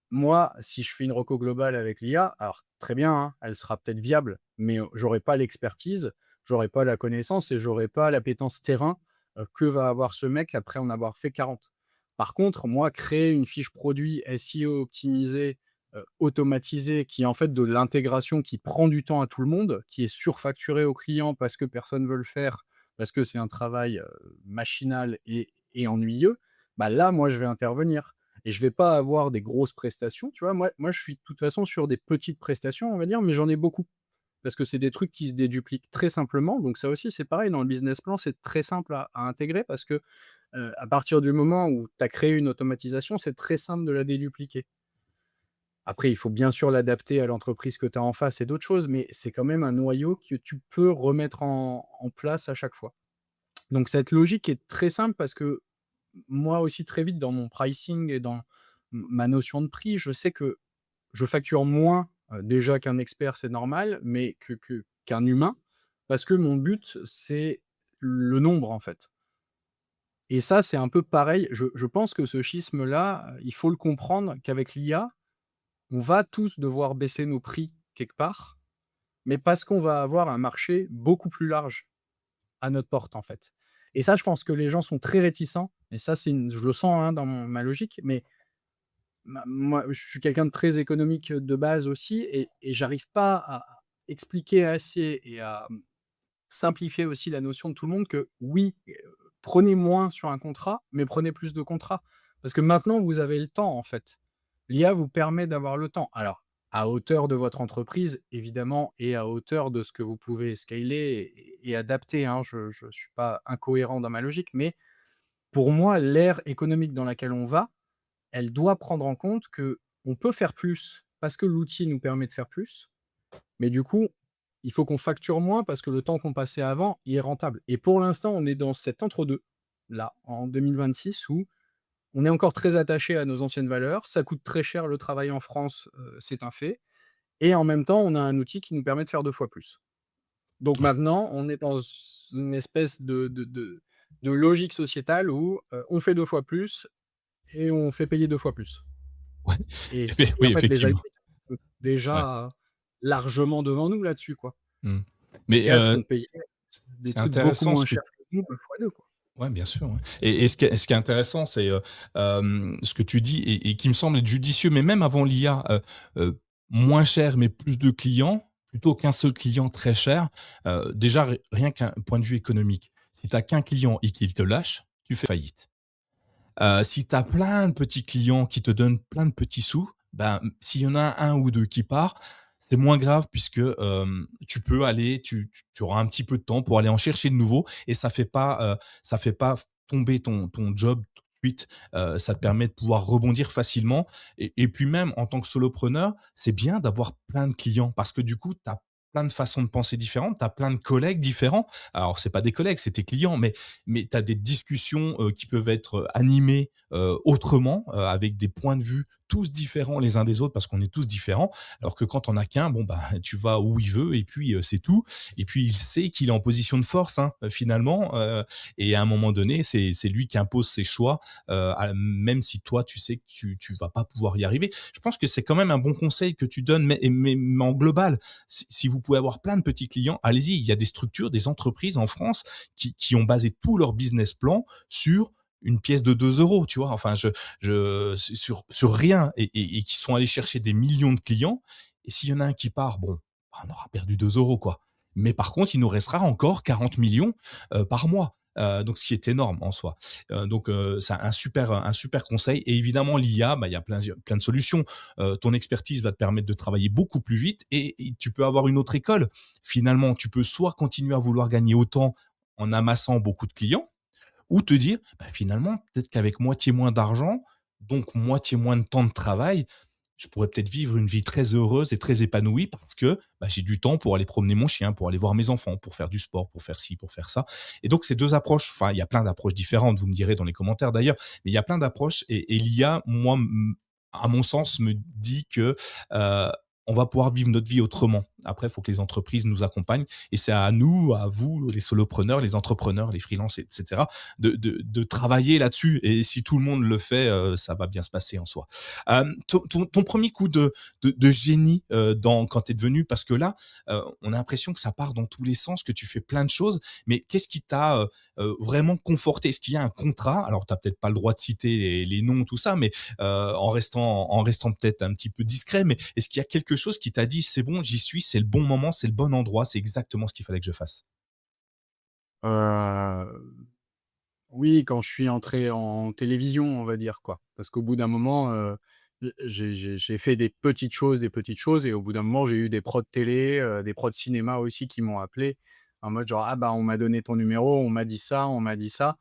Moi, si je fais une reco globale avec l'IA, alors très bien, hein, elle sera peut-être viable, mais j'aurai pas l'expertise, j'aurai pas la connaissance et j'aurai pas l'appétence terrain, que va avoir ce mec après en avoir fait 40. Par contre, moi, créer une fiche produit SEO optimisée, automatisée, qui est en fait de l'intégration qui prend du temps à tout le monde, qui est surfacturée aux clients parce que personne veut le faire, parce que c'est un travail, machinal et ennuyeux, bah là, moi, je vais intervenir. Et je vais pas avoir des grosses prestations, tu vois? Moi, je suis de toute façon sur des petites prestations, on va dire, mais j'en ai beaucoup. Parce que c'est des trucs qui se dédupliquent très simplement, donc ça aussi, c'est pareil dans le business plan, c'est très simple à intégrer parce que, à partir du moment où tu as créé une automatisation, c'est très simple de la dédupliquer. Après, il faut bien sûr l'adapter à l'entreprise que tu as en face et d'autres choses, mais c'est quand même un noyau que tu peux remettre en place à chaque fois. Donc cette logique est très simple parce que moi aussi très vite dans mon pricing et dans ma notion de prix, je sais que je facture moins, déjà qu'un expert, c'est normal, mais qu'un humain, parce que mon but, c'est le nombre, en fait. Et ça, c'est un peu pareil. Je pense que ce schisme-là, il faut le comprendre qu'avec l'IA, on va tous devoir baisser nos prix quelque part, mais parce qu'on va avoir un marché beaucoup plus large à notre porte, en fait. Et ça, je pense que les gens sont très réticents et ça, je le sens, hein, dans ma logique, mais moi, je suis quelqu'un de très économique, de base aussi et j'arrive pas à expliquer assez et à, simplifier aussi la notion de tout le monde que oui, prenez moins sur un contrat, mais prenez plus de contrats. Parce que maintenant, vous avez le temps, en fait. L'IA vous permet d'avoir le temps. Alors, à hauteur de votre entreprise, évidemment, et à hauteur de ce que vous pouvez scaler et adapter, hein. Je ne suis pas incohérent dans ma logique, mais pour moi, l'ère économique dans laquelle on va, elle doit prendre en compte que on peut faire plus parce que l'outil nous permet de faire plus, mais du coup, il faut qu'on facture moins parce que le temps qu'on passait avant, il est rentable. Et pour l'instant, on est dans cet entre-deux, là, en 2026, où on est encore très attaché à nos anciennes valeurs. Ça coûte très cher le travail en France, c'est un fait. Et en même temps, on a un outil qui nous permet de faire 2 fois plus. Donc Ouais. maintenant, on est dans une espèce de logique sociétale où, on fait 2 fois plus et on fait payer 2 fois plus. Ouais. Et Oui, en fait, les effectivement. algorithmes sont Ouais. déjà largement devant nous là-dessus, quoi. Mmh. Les Mais gars font payer des c'est trucs beaucoup intéressant moins ce que chers que nous, fois 2 quoi. ouais, bien sûr, ouais. Et ce qui est intéressant, c'est, ce que tu dis et qui me semble être judicieux, mais même avant l'IA, moins cher, mais plus de clients, plutôt qu'un seul client très cher. Déjà, rien qu'un point de vue économique. Si tu as qu'un client et qu'il te lâche, tu fais faillite. Si tu as plein de petits clients qui te donnent plein de petits sous, ben, s'il y en a un ou 2 qui part, c'est moins grave puisque, tu peux aller tu auras un petit peu de temps pour aller en chercher de nouveaux et ça fait pas tomber ton job tout de suite. Ça te permet de pouvoir rebondir facilement et puis même en tant que solopreneur, c'est bien d'avoir plein de clients parce que du coup, tu as plein de façons de penser différentes, tu as plein de collègues différents. Alors c'est pas des collègues, c'est tes clients, mais tu as des discussions qui peuvent être animées autrement, avec des points de vue tous différents les uns des autres parce qu'on est tous différents. Alors que quand on a qu'un, bon bah tu vas où il veut et puis c'est tout. Et puis il sait qu'il est en position de force hein, finalement. Et à un moment donné, c'est lui qui impose ses choix, même si toi tu sais que tu vas pas pouvoir y arriver. Je pense que c'est quand même un bon conseil que tu donnes, mais en global, si vous pouvez avoir plein de petits clients, allez-y. Il y a des structures, des entreprises en France qui ont basé tout leur business plan sur une pièce de 2 euros, tu vois. Enfin, sur rien et qui sont allés chercher des millions de clients. Et s'il y en a un qui part, bon, bah, on aura perdu 2 euros, quoi. Mais par contre, il nous restera encore 40 millions par mois. Donc, ce qui est énorme en soi. Donc, c'est un super conseil. Et évidemment, l'IA, bah, il y a plein de solutions. Ton expertise va te permettre de travailler beaucoup plus vite et tu peux avoir une autre école. Finalement, tu peux soit continuer à vouloir gagner autant en amassant beaucoup de clients, ou te dire, bah, finalement, peut-être qu'avec moitié moins d'argent, donc moitié moins de temps de travail, je pourrais peut-être vivre une vie très heureuse et très épanouie parce que bah, j'ai du temps pour aller promener mon chien, pour aller voir mes enfants, pour faire du sport, pour faire ci, pour faire ça. Et donc, ces deux approches, enfin, il y a plein d'approches différentes, vous me direz dans les commentaires d'ailleurs, mais il y a plein d'approches et l'IA, moi, à mon sens, me dit que on va pouvoir vivre notre vie autrement. Après, il faut que les entreprises nous accompagnent et c'est à nous, à vous, les solopreneurs, les entrepreneurs, les freelances, etc., de travailler là-dessus. Et si tout le monde le fait, ça va bien se passer en soi. Ton premier coup de génie quand tu es devenu, parce que là, on a l'impression que ça part dans tous les sens, que tu fais plein de choses, mais qu'est-ce qui t'a vraiment conforté? Est-ce qu'il y a un contrat? Alors, tu n'as peut-être pas le droit de citer les noms, tout ça, mais en restant peut-être un petit peu discret, mais est-ce qu'il y a quelque chose qui t'a dit: «C'est bon, j'y suis, c'est le bon moment, c'est le bon endroit, c'est exactement ce qu'il fallait que je fasse»? Heu, oui, quand je suis entré en télévision, on va dire, quoi. Parce qu'au bout d'un moment, j'ai fait des petites choses et au bout d'un moment, j'ai eu des prods télé, des prods cinéma aussi qui m'ont appelé en mode genre: «Ah bah, on m'a donné ton numéro, on m'a dit ça, on m'a dit ça».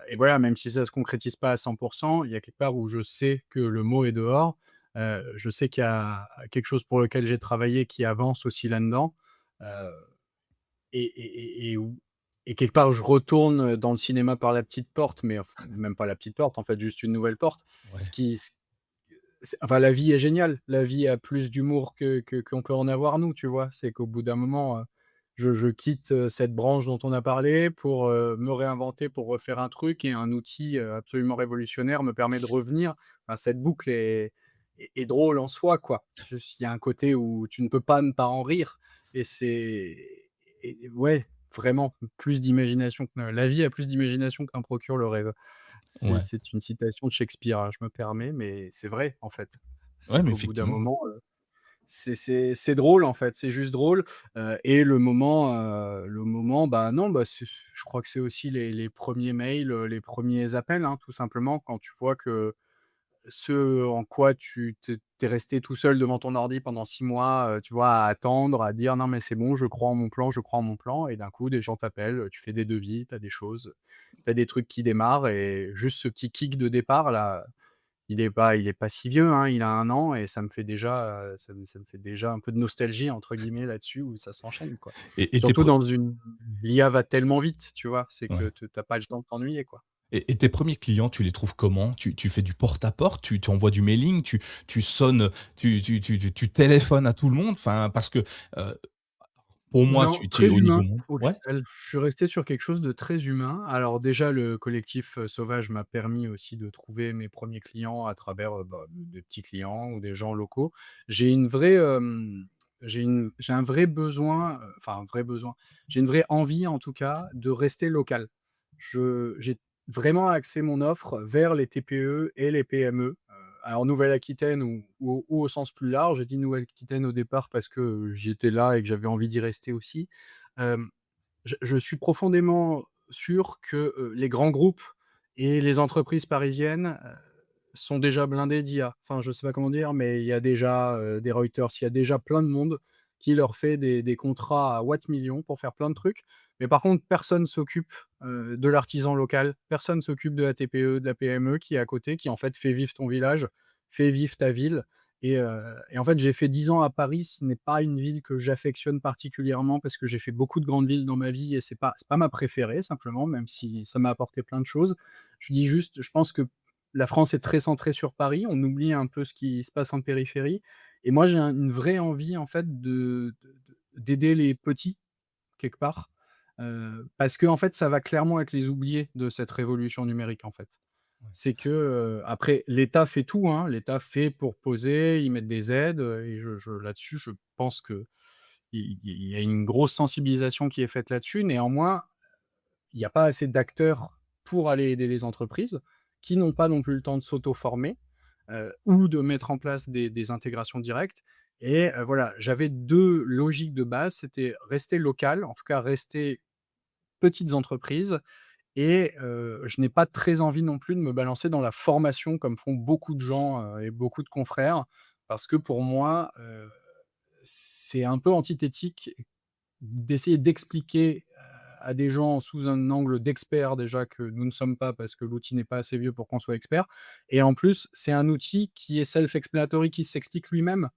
Et voilà, même si ça se concrétise pas à 100, il y a quelque part où je sais que le mot est dehors. Je sais qu'il y a quelque chose pour lequel j'ai travaillé qui avance aussi là-dedans. Heu et et quelque part, je retourne, dans le cinéma par la petite porte, mais même pas la petite porte, en fait, juste une nouvelle porte. Ce Ouais, qui c'est enfin, la vie est géniale. La vie a plus d'humour que qu'on peut en avoir nous, tu vois? C'est qu'au bout d'un moment, je quitte, cette branche dont on a parlé pour, me réinventer, pour refaire un truc et un outil, absolument révolutionnaire me permet de revenir. Enfin, cette boucle est drôle en soi, quoi. C'est juste il y a un côté où tu ne peux pas ne pas en rire et c'est et ouais, vraiment plus d'imagination que la vie a plus d'imagination qu'en procure le rêve. ouais, C'est une citation de Shakespeare, hein, je me permets, mais c'est vrai, en fait. ouais, C'est mais qu'au bout d'un effectivement. moment, c'est drôle, en fait, c'est juste drôle, et le moment, bah, non, bah, je crois que c'est aussi les 1ers mails, les premiers appels, hein, tout simplement, quand tu vois que ce en quoi tu es resté tout seul devant ton ordi pendant 6 mois, tu vois, à attendre, à dire: «Non mais c'est bon, je crois en mon plan, je crois en mon plan» et d'un coup des gens t'appellent, tu fais des devis, tu as des choses, tu as des trucs qui démarrent et juste ce petit kick de départ là, il est pas si vieux, hein, il a 1 an et ça me fait déjà, ça me fait déjà un peu de «nostalgie» entre guillemets là-dessus où ça s'enchaîne, quoi. Et tes Surtout pre dans une l'IA va tellement vite, tu vois? C'est que ouais. tu as pas le temps de t'ennuyer, quoi. Et tes premiers clients, tu les trouves comment? Tu fais du porte-à-porte? Tu envoies du mailing? Tu sonnes, tu téléphones à tout le monde? Enfin, parce que, heu, pour moi, Non, tu es très au niveau humain monde. au Ouais? final. Je suis resté sur quelque chose de très humain. Alors déjà, le collectif, Sauvage m'a permis aussi de trouver mes premiers clients à travers, bah, des petits clients ou des gens locaux. J'ai une vraie, j'ai un vrai besoin, enfin un vrai besoin, j'ai une vraie envie en tout cas de rester local. J'ai vraiment axé mon offre vers les TPE et les PME, alors Nouvelle-Aquitaine ou au sens plus large. J'ai dit Nouvelle-Aquitaine au départ parce que j'y étais là et que j'avais envie d'y rester aussi. Hem, je suis profondément sûr que, les grands groupes et les entreprises parisiennes, sont déjà blindés d'IA. Enfin, je sais pas comment dire, mais il y a déjà, des Reuters, il y a déjà plein de monde qui leur fait des contrats à watts millions pour faire plein de trucs. Mais par contre, personne s'occupe, de l'artisan local, personne s'occupe de la TPE, de la PME qui est à côté, qui en fait fait vivre ton village, fait vivre ta ville et en fait, j'ai fait 10 ans à Paris. Ce n'est pas une ville que j'affectionne particulièrement parce que j'ai fait beaucoup de grandes villes dans ma vie et c'est pas ma préférée simplement, même si ça m'a apporté plein de choses. Je dis juste, je pense que la France est très centrée sur Paris, on oublie un peu ce qui se passe en périphérie et moi j'ai une vraie envie en fait d'aider les petits quelque part, parce que en fait ça va clairement être les oubliés de cette révolution numérique en fait. C'est que, après l'État fait tout, hein, l'État fait pour poser, ils mettent des aides, et je là-dessus je pense qu'il y a une grosse sensibilisation qui est faite là-dessus. Néanmoins, il n'y a pas assez d'acteurs pour aller aider les entreprises, qui n'ont pas non plus le temps de s'auto-former, ou de mettre en place des intégrations directes et voilà, j'avais 2 logiques de base, c'était rester local, en tout cas rester petites entreprises et je n'ai pas très envie non plus de me balancer dans la formation comme font beaucoup de gens, et beaucoup de confrères. Parce que pour moi, c'est un peu antithétique d'essayer d'expliquer, à des gens sous un angle d'expert déjà que nous ne sommes pas parce que l'outil n'est pas assez vieux pour qu'on soit expert et en plus, c'est un outil qui est self-explanatory, qui s'explique lui-même.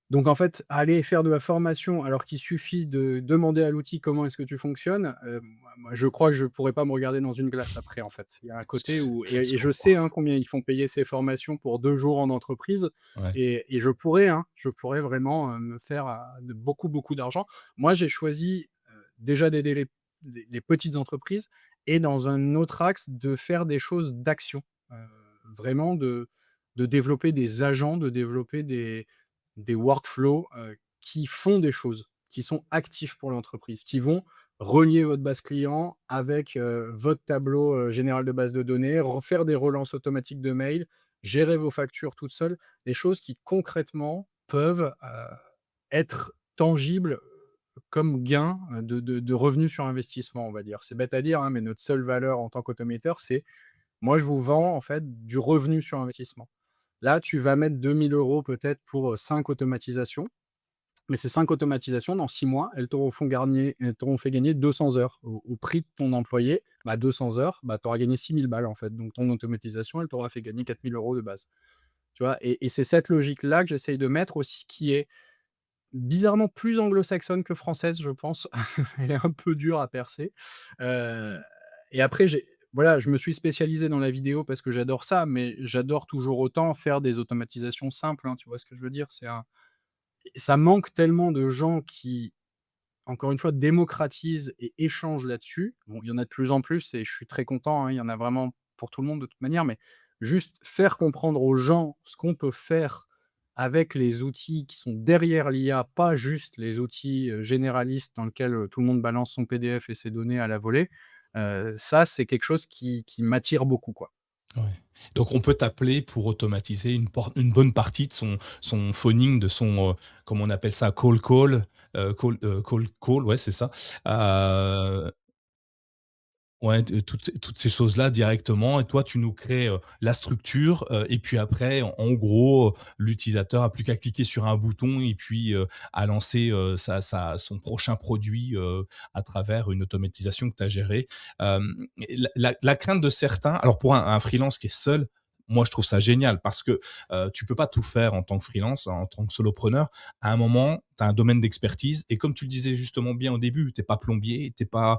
Donc en fait, aller faire de la formation alors qu'il suffit de demander à l'outil comment est-ce que tu fonctionnes, moi je crois que je pourrais pas me regarder dans une glace après en fait. Il y a un côté où Je et je comprends. sais, hein, combien ils font payer ces formations pour 2 jours en entreprise Ouais. et je pourrais, hein, je pourrais vraiment, me faire, de beaucoup, beaucoup d'argent. Moi j'ai choisi, déjà d'aider les petites entreprises et dans un autre axe de faire des choses d'action. Heu, Vraiment de développer des agents, de développer des workflows, qui font des choses, qui sont actifs pour l'entreprise, qui vont relier votre base client avec, votre tableau, général de base de données, refaire des relances automatiques de mails, gérer vos factures toutes seules, des choses qui concrètement peuvent, être tangibles, comme gain, de revenus sur investissement, on va dire. C'est bête à dire, hein, mais notre seule valeur en tant qu'automateur, c'est moi je vous vends en fait du revenu sur investissement. Là, tu vas mettre 2 000 € peut-être pour, 5 automatisations, mais ces 5 automatisations, dans 6 mois, elles t'auront fait gagner 200 heures. Au prix de ton employé, bah, 200 heures, bah, tu auras gagné 6 000 balles, en fait. Donc ton automatisation, elle t'aura fait gagner 4 000 € de base. Tu vois? Et c'est cette logique-là que j'essaye de mettre aussi qui est bizarrement plus anglo-saxonne que française, je pense. Elle est un peu dure à percer. Heu et après voilà, je me suis spécialisé dans la vidéo parce que j'adore ça, mais j'adore toujours autant faire des automatisations simples, hein, tu vois ce que je veux dire? Ça manque tellement de gens qui, encore une fois, démocratisent et échangent là-dessus. Bon, il y en a de plus en plus et je suis très content, hein, il y en a vraiment pour tout le monde de toute manière, mais juste faire comprendre aux gens ce qu'on peut faire avec les outils qui sont derrière l'IA, pas juste les outils, généralistes dans lesquels, tout le monde balance son PDF et ses données à la volée, ça, c'est quelque chose qui m'attire beaucoup, quoi. Ouais. Donc on peut t'appeler pour automatiser une bonne partie de son phoning, de son, comment on appelle ça? Cold call, ouais, c'est ça. Heu Ouais, de toutes ces choses-là directement et toi, tu nous crées, la structure, et puis après, en gros, l'utilisateur a plus qu'à cliquer sur un bouton et puis, à lancer, son prochain produit, à travers une automatisation que tu as gérée. Et la crainte de certains alors pour un freelance qui est seul, moi je trouve ça génial parce que, tu peux pas tout faire en tant que freelance, en tant que solopreneur. À un moment, tu as un domaine d'expertise et comme tu le disais justement bien au début, tu es pas plombier, t'es pas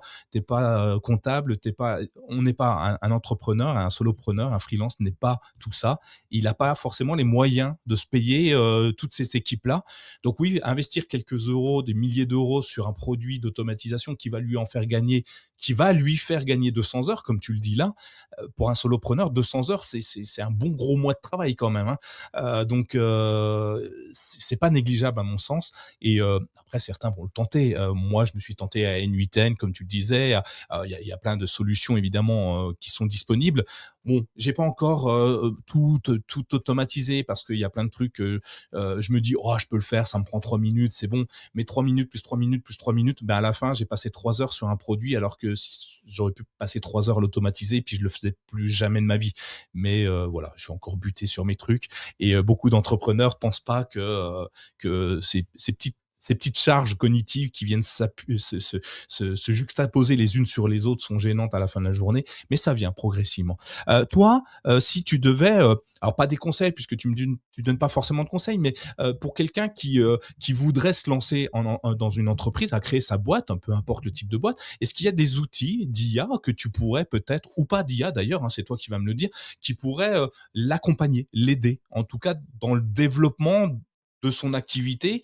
comptable, t'es pas, on n'est pas un entrepreneur, un solopreneur, un freelance n'est pas tout ça. Il n'a pas forcément les moyens de se payer toutes ces équipes-là. Donc oui, investir quelques euros, des milliers d'euros sur un produit d'automatisation qui va lui faire gagner 200 heures, comme tu le dis là, pour un solopreneur, 200 heures, c'est un bon gros mois de travail quand même, hein. Donc c'est pas négligeable à mon sens. Et après, certains vont le tenter. Moi, je me suis tenté à N8N, comme tu le disais. Il y a plein de solutions, évidemment, qui sont disponibles. Bon, j'ai pas encore tout automatisé parce qu'il y a plein de trucs. Je me dis, oh, je peux le faire, ça me prend 3 minutes, c'est bon. Mais 3 minutes plus 3 minutes plus 3 minutes, ben à la fin, j'ai passé 3 heures sur un produit alors que j'aurais pu passer 3 heures à l'automatiser et puis je le faisais plus jamais de ma vie. Mais voilà, je suis encore buté sur mes trucs et beaucoup d'entrepreneurs pensent pas que ces petites charges cognitives qui viennent se juxtaposer les unes sur les autres sont gênantes à la fin de la journée, mais ça vient progressivement. Toi, si tu devais, alors pas des conseils puisque tu donnes pas forcément de conseils, mais pour quelqu'un qui voudrait se lancer dans une entreprise, à créer sa boîte, peu importe le type de boîte, est-ce qu'il y a des outils d'IA que tu pourrais peut-être, ou pas d'IA d'ailleurs, hein, c'est toi qui vas me le dire, qui pourraient l'accompagner, l'aider, en tout cas dans le développement de son activité,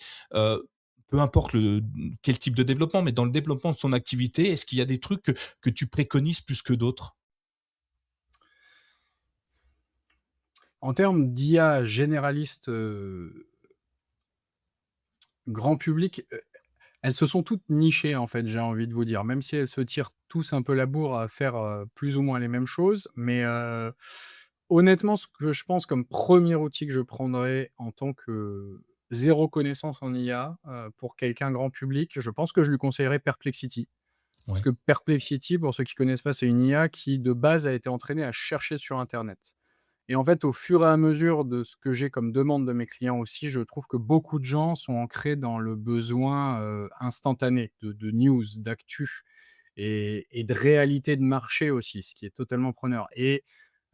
peu importe quel type de développement, mais dans le développement de son activité, est-ce qu'il y a des trucs que tu préconises plus que d'autres? En termes d'IA généraliste, grand public, elles se sont toutes nichées, en fait, j'ai envie de vous dire. Même si elles se tirent tous un peu la bourre à faire, plus ou moins les mêmes choses. Mais, honnêtement, ce que je pense comme premier outil que je prendrais en tant que zéro connaissance en IA, pour quelqu'un grand public, je pense que je lui conseillerais Perplexity. Parce Ouais, que Perplexity, pour ceux qui connaissent pas, c'est une IA qui, de base, a été entraînée à chercher sur internet. Et en fait, au fur et à mesure de ce que j'ai comme demande de mes clients aussi, je trouve que beaucoup de gens sont ancrés dans le besoin, instantané de news, d'actu et de réalité de marché aussi, ce qui est totalement preneur. Et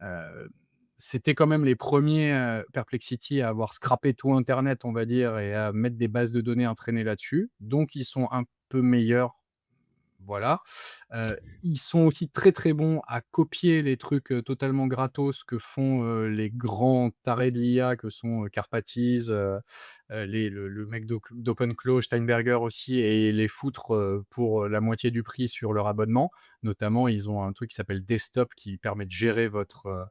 heu, c'était quand même les premiers Perplexity à avoir scrappé tout internet, on va dire, et à mettre des bases de données entraînées là-dessus. Donc ils sont un peu meilleurs, voilà. Ils sont aussi très, très bons à copier les trucs, totalement gratos que font, les grands tarés de l'IA que sont, Karpathy, le mec d'OpenClaw, Steinberger aussi, et les foutre, pour, la moitié du prix sur leur abonnement. Notamment, ils ont un truc qui s'appelle Desktop qui permet de gérer votre,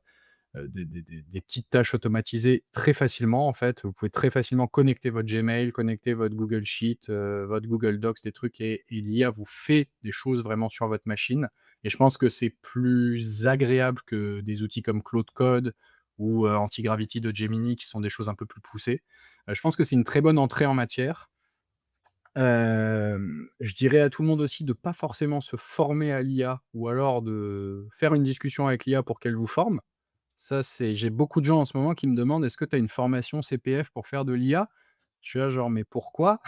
des petites tâches automatisées très facilement, en fait. Vous pouvez très facilement connecter votre Gmail, connecter votre Google Sheet, votre Google Docs, des trucs, et l'IA vous fait des choses vraiment sur votre machine. Et je pense que c'est plus agréable que des outils comme Claude Code ou, Antigravity de Gemini qui sont des choses un peu plus poussées. Je pense que c'est une très bonne entrée en matière. Je dirais à tout le monde aussi de pas forcément se former à l'IA ou alors de faire une discussion avec l'IA pour qu'elle vous forme. Ça, j'ai beaucoup de gens en ce moment qui me demandent: «Est-ce que tu as une formation CPF pour faire de l'IA?» Je suis là genre: «Mais pourquoi?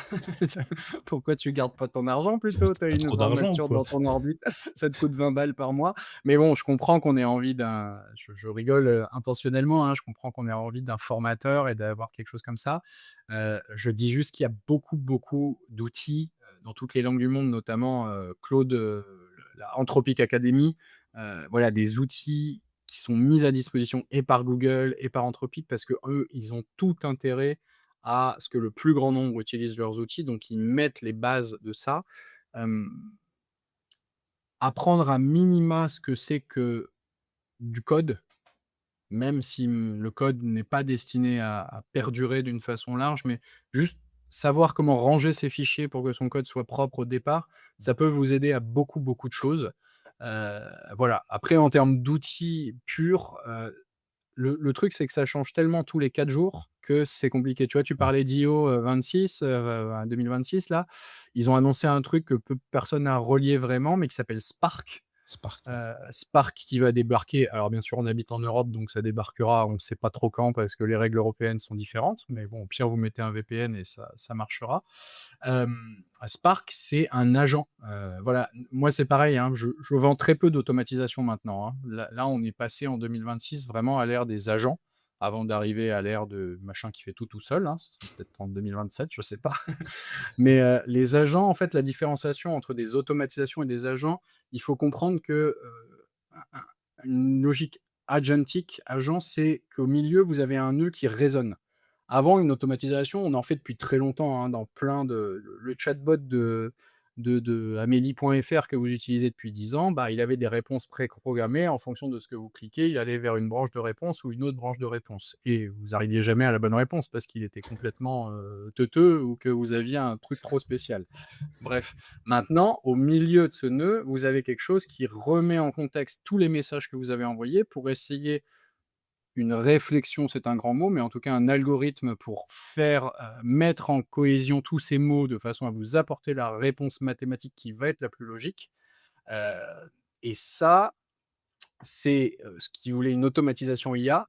Pourquoi tu gardes pas ton argent plutôt? Tu as Tu une trop d'argent ou information quoi? dans ton ordi, ça te coûte 20 balles par mois». Mais bon, je comprends qu'on ait envie d'un je rigole, intentionnellement, hein, je comprends qu'on ait envie d'un formateur et d'avoir quelque chose comme ça. Je dis juste qu'il y a beaucoup, beaucoup d'outils, dans toutes les langues du monde, notamment, Claude, la Anthropic Academy, voilà des outils qui sont mis à disposition et par Google et par Anthropic parce qu'eux, ils ont tout intérêt à ce que le plus grand nombre utilise leurs outils, donc ils mettent les bases de ça. Hem, Apprendre à minima ce que c'est que du code, même si, le code n'est pas destiné à perdurer d'une façon large, mais juste savoir comment ranger ses fichiers pour que son code soit propre au départ, ça peut vous aider à beaucoup, beaucoup de choses. Heu, voilà. Après en termes d'outils purs, le truc, c'est que ça change tellement tous les 4 jours que c'est compliqué. Tu vois, tu Ouais, parlais d'IO, 26, 2026 là. Ils ont annoncé un truc que peu personne n'a relié vraiment, mais qui s'appelle Spark. Spark, ouais. Spark qui va débarquer alors bien sûr, on habite en Europe, donc ça débarquera, on ne sait pas trop quand parce que les règles européennes sont différentes, mais bon, au pire, vous mettez un VPN et ça marchera. Spark, c'est un agent, voilà. Moi, c'est pareil, hein, je vends très peu d'automatisation maintenant, hein. Là, on est passé en 2026 vraiment à l'ère des agents, avant d'arriver à l'ère de machin qui fait tout, tout seul, hein. Ce sera peut-être en 2027, je sais pas. Mais, les agents, en fait, la différenciation entre des automatisations et des agents, il faut comprendre que, un une logique agentique, agent, c'est qu'au milieu, vous avez un nœud qui raisonne. Avant, une automatisation, on en fait depuis très longtemps, hein, dans plein de le chatbot de Amélie.fr que vous utilisez depuis 10 ans, bah, il avait des réponses préprogrammées. En fonction de ce que vous cliquez, il allait vers une branche de réponse ou une autre branche de réponse et vous arriviez jamais à la bonne réponse parce qu'il était complètement, teuteux ou que vous aviez un truc trop spécial. Bref, maintenant, au milieu de ce nœud, vous avez quelque chose qui remet en contexte tous les messages que vous avez envoyés pour essayer une réflexion, c'est un grand mot, mais en tout cas un algorithme pour faire, mettre en cohésion tous ces mots de façon à vous apporter la réponse mathématique qui va être la plus logique. Heu et ça, c'est, ce qui voulait une automatisation IA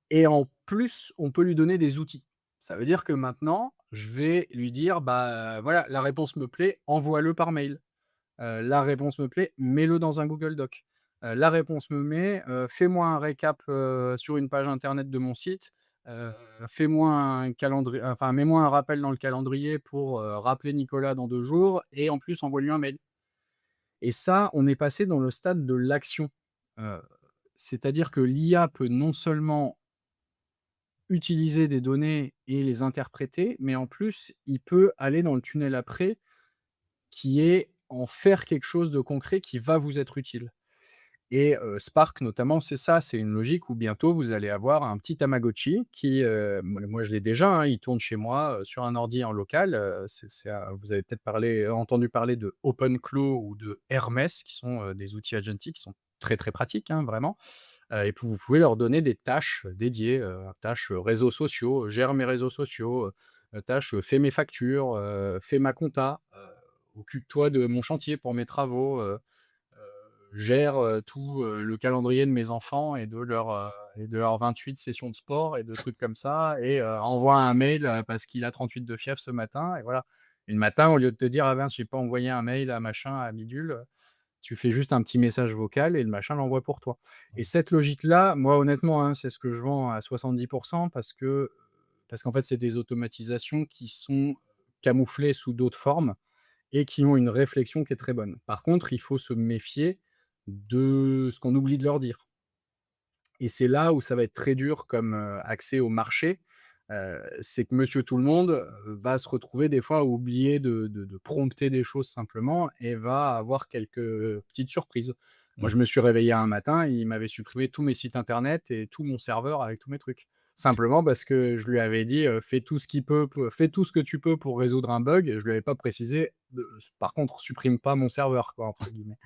et en plus, on peut lui donner des outils. Ça veut dire que maintenant, je vais lui dire: «Bah, voilà, la réponse me plaît, envoie-le par mail». La réponse me plaît, mets-le dans un Google Doc. La réponse me met, fais-moi un récap, sur une page internet de mon site, heu, fais-moi un calendrier enfin, mets-moi un rappel dans le calendrier pour, rappeler Nicolas dans 2 jours et en plus envoie-lui un mail et ça, on est passé dans le stade de l'action. Heu, C'est-à-dire que l'IA peut non seulement utiliser des données et les interpréter, mais en plus, il peut aller dans le tunnel après, qui est en faire quelque chose de concret qui va vous être utile. Et Spark notamment, c'est ça, c'est une logique où bientôt vous allez avoir un petit Tamagotchi qui, moi je l'ai déjà, hein, il tourne chez moi, sur un ordi en local, c'est un vous avez peut-être entendu parler de OpenClaw ou de Hermès qui sont, des outils agentic qui sont très, très pratiques, hein, vraiment, et puis vous pouvez leur donner des tâches dédiées, tâches, réseaux sociaux, gère mes réseaux sociaux, tâches, fais mes factures, fais ma compta, occupe-toi de mon chantier pour mes travaux, gère, tout, le calendrier de mes enfants et de leurs 28 sessions de sport et de trucs comme ça et envoie un mail, parce qu'il a 38 de fièvre ce matin et voilà. Et le matin, au lieu de te dire: «Ah mince, j'ai pas envoyé un mail à machin, à bidule», tu fais juste un petit message vocal et le machin l'envoie pour toi. Et cette logique-là, moi honnêtement, hein, c'est ce que je vends à 70 parce qu'en fait, c'est des automatisations qui sont camouflées sous d'autres formes et qui ont une réflexion qui est très bonne. Par contre, il faut se méfier de ce qu'on oublie de leur dire et c'est là où ça va être très dur comme, accès au marché, c'est que monsieur tout le monde, va se retrouver des fois à oublier de prompter des choses simplement et va avoir quelques, petites surprises. Moi, Mmh. je me suis réveillé un matin, il m'avait supprimé tous mes sites internet et tout mon serveur avec tous mes trucs. Simplement parce que je lui avais dit, «Fais tout ce que tu peux pour résoudre un bug». Je lui avais pas précisé, par contre, «Supprime pas mon serveur», quoi, entre guillemets.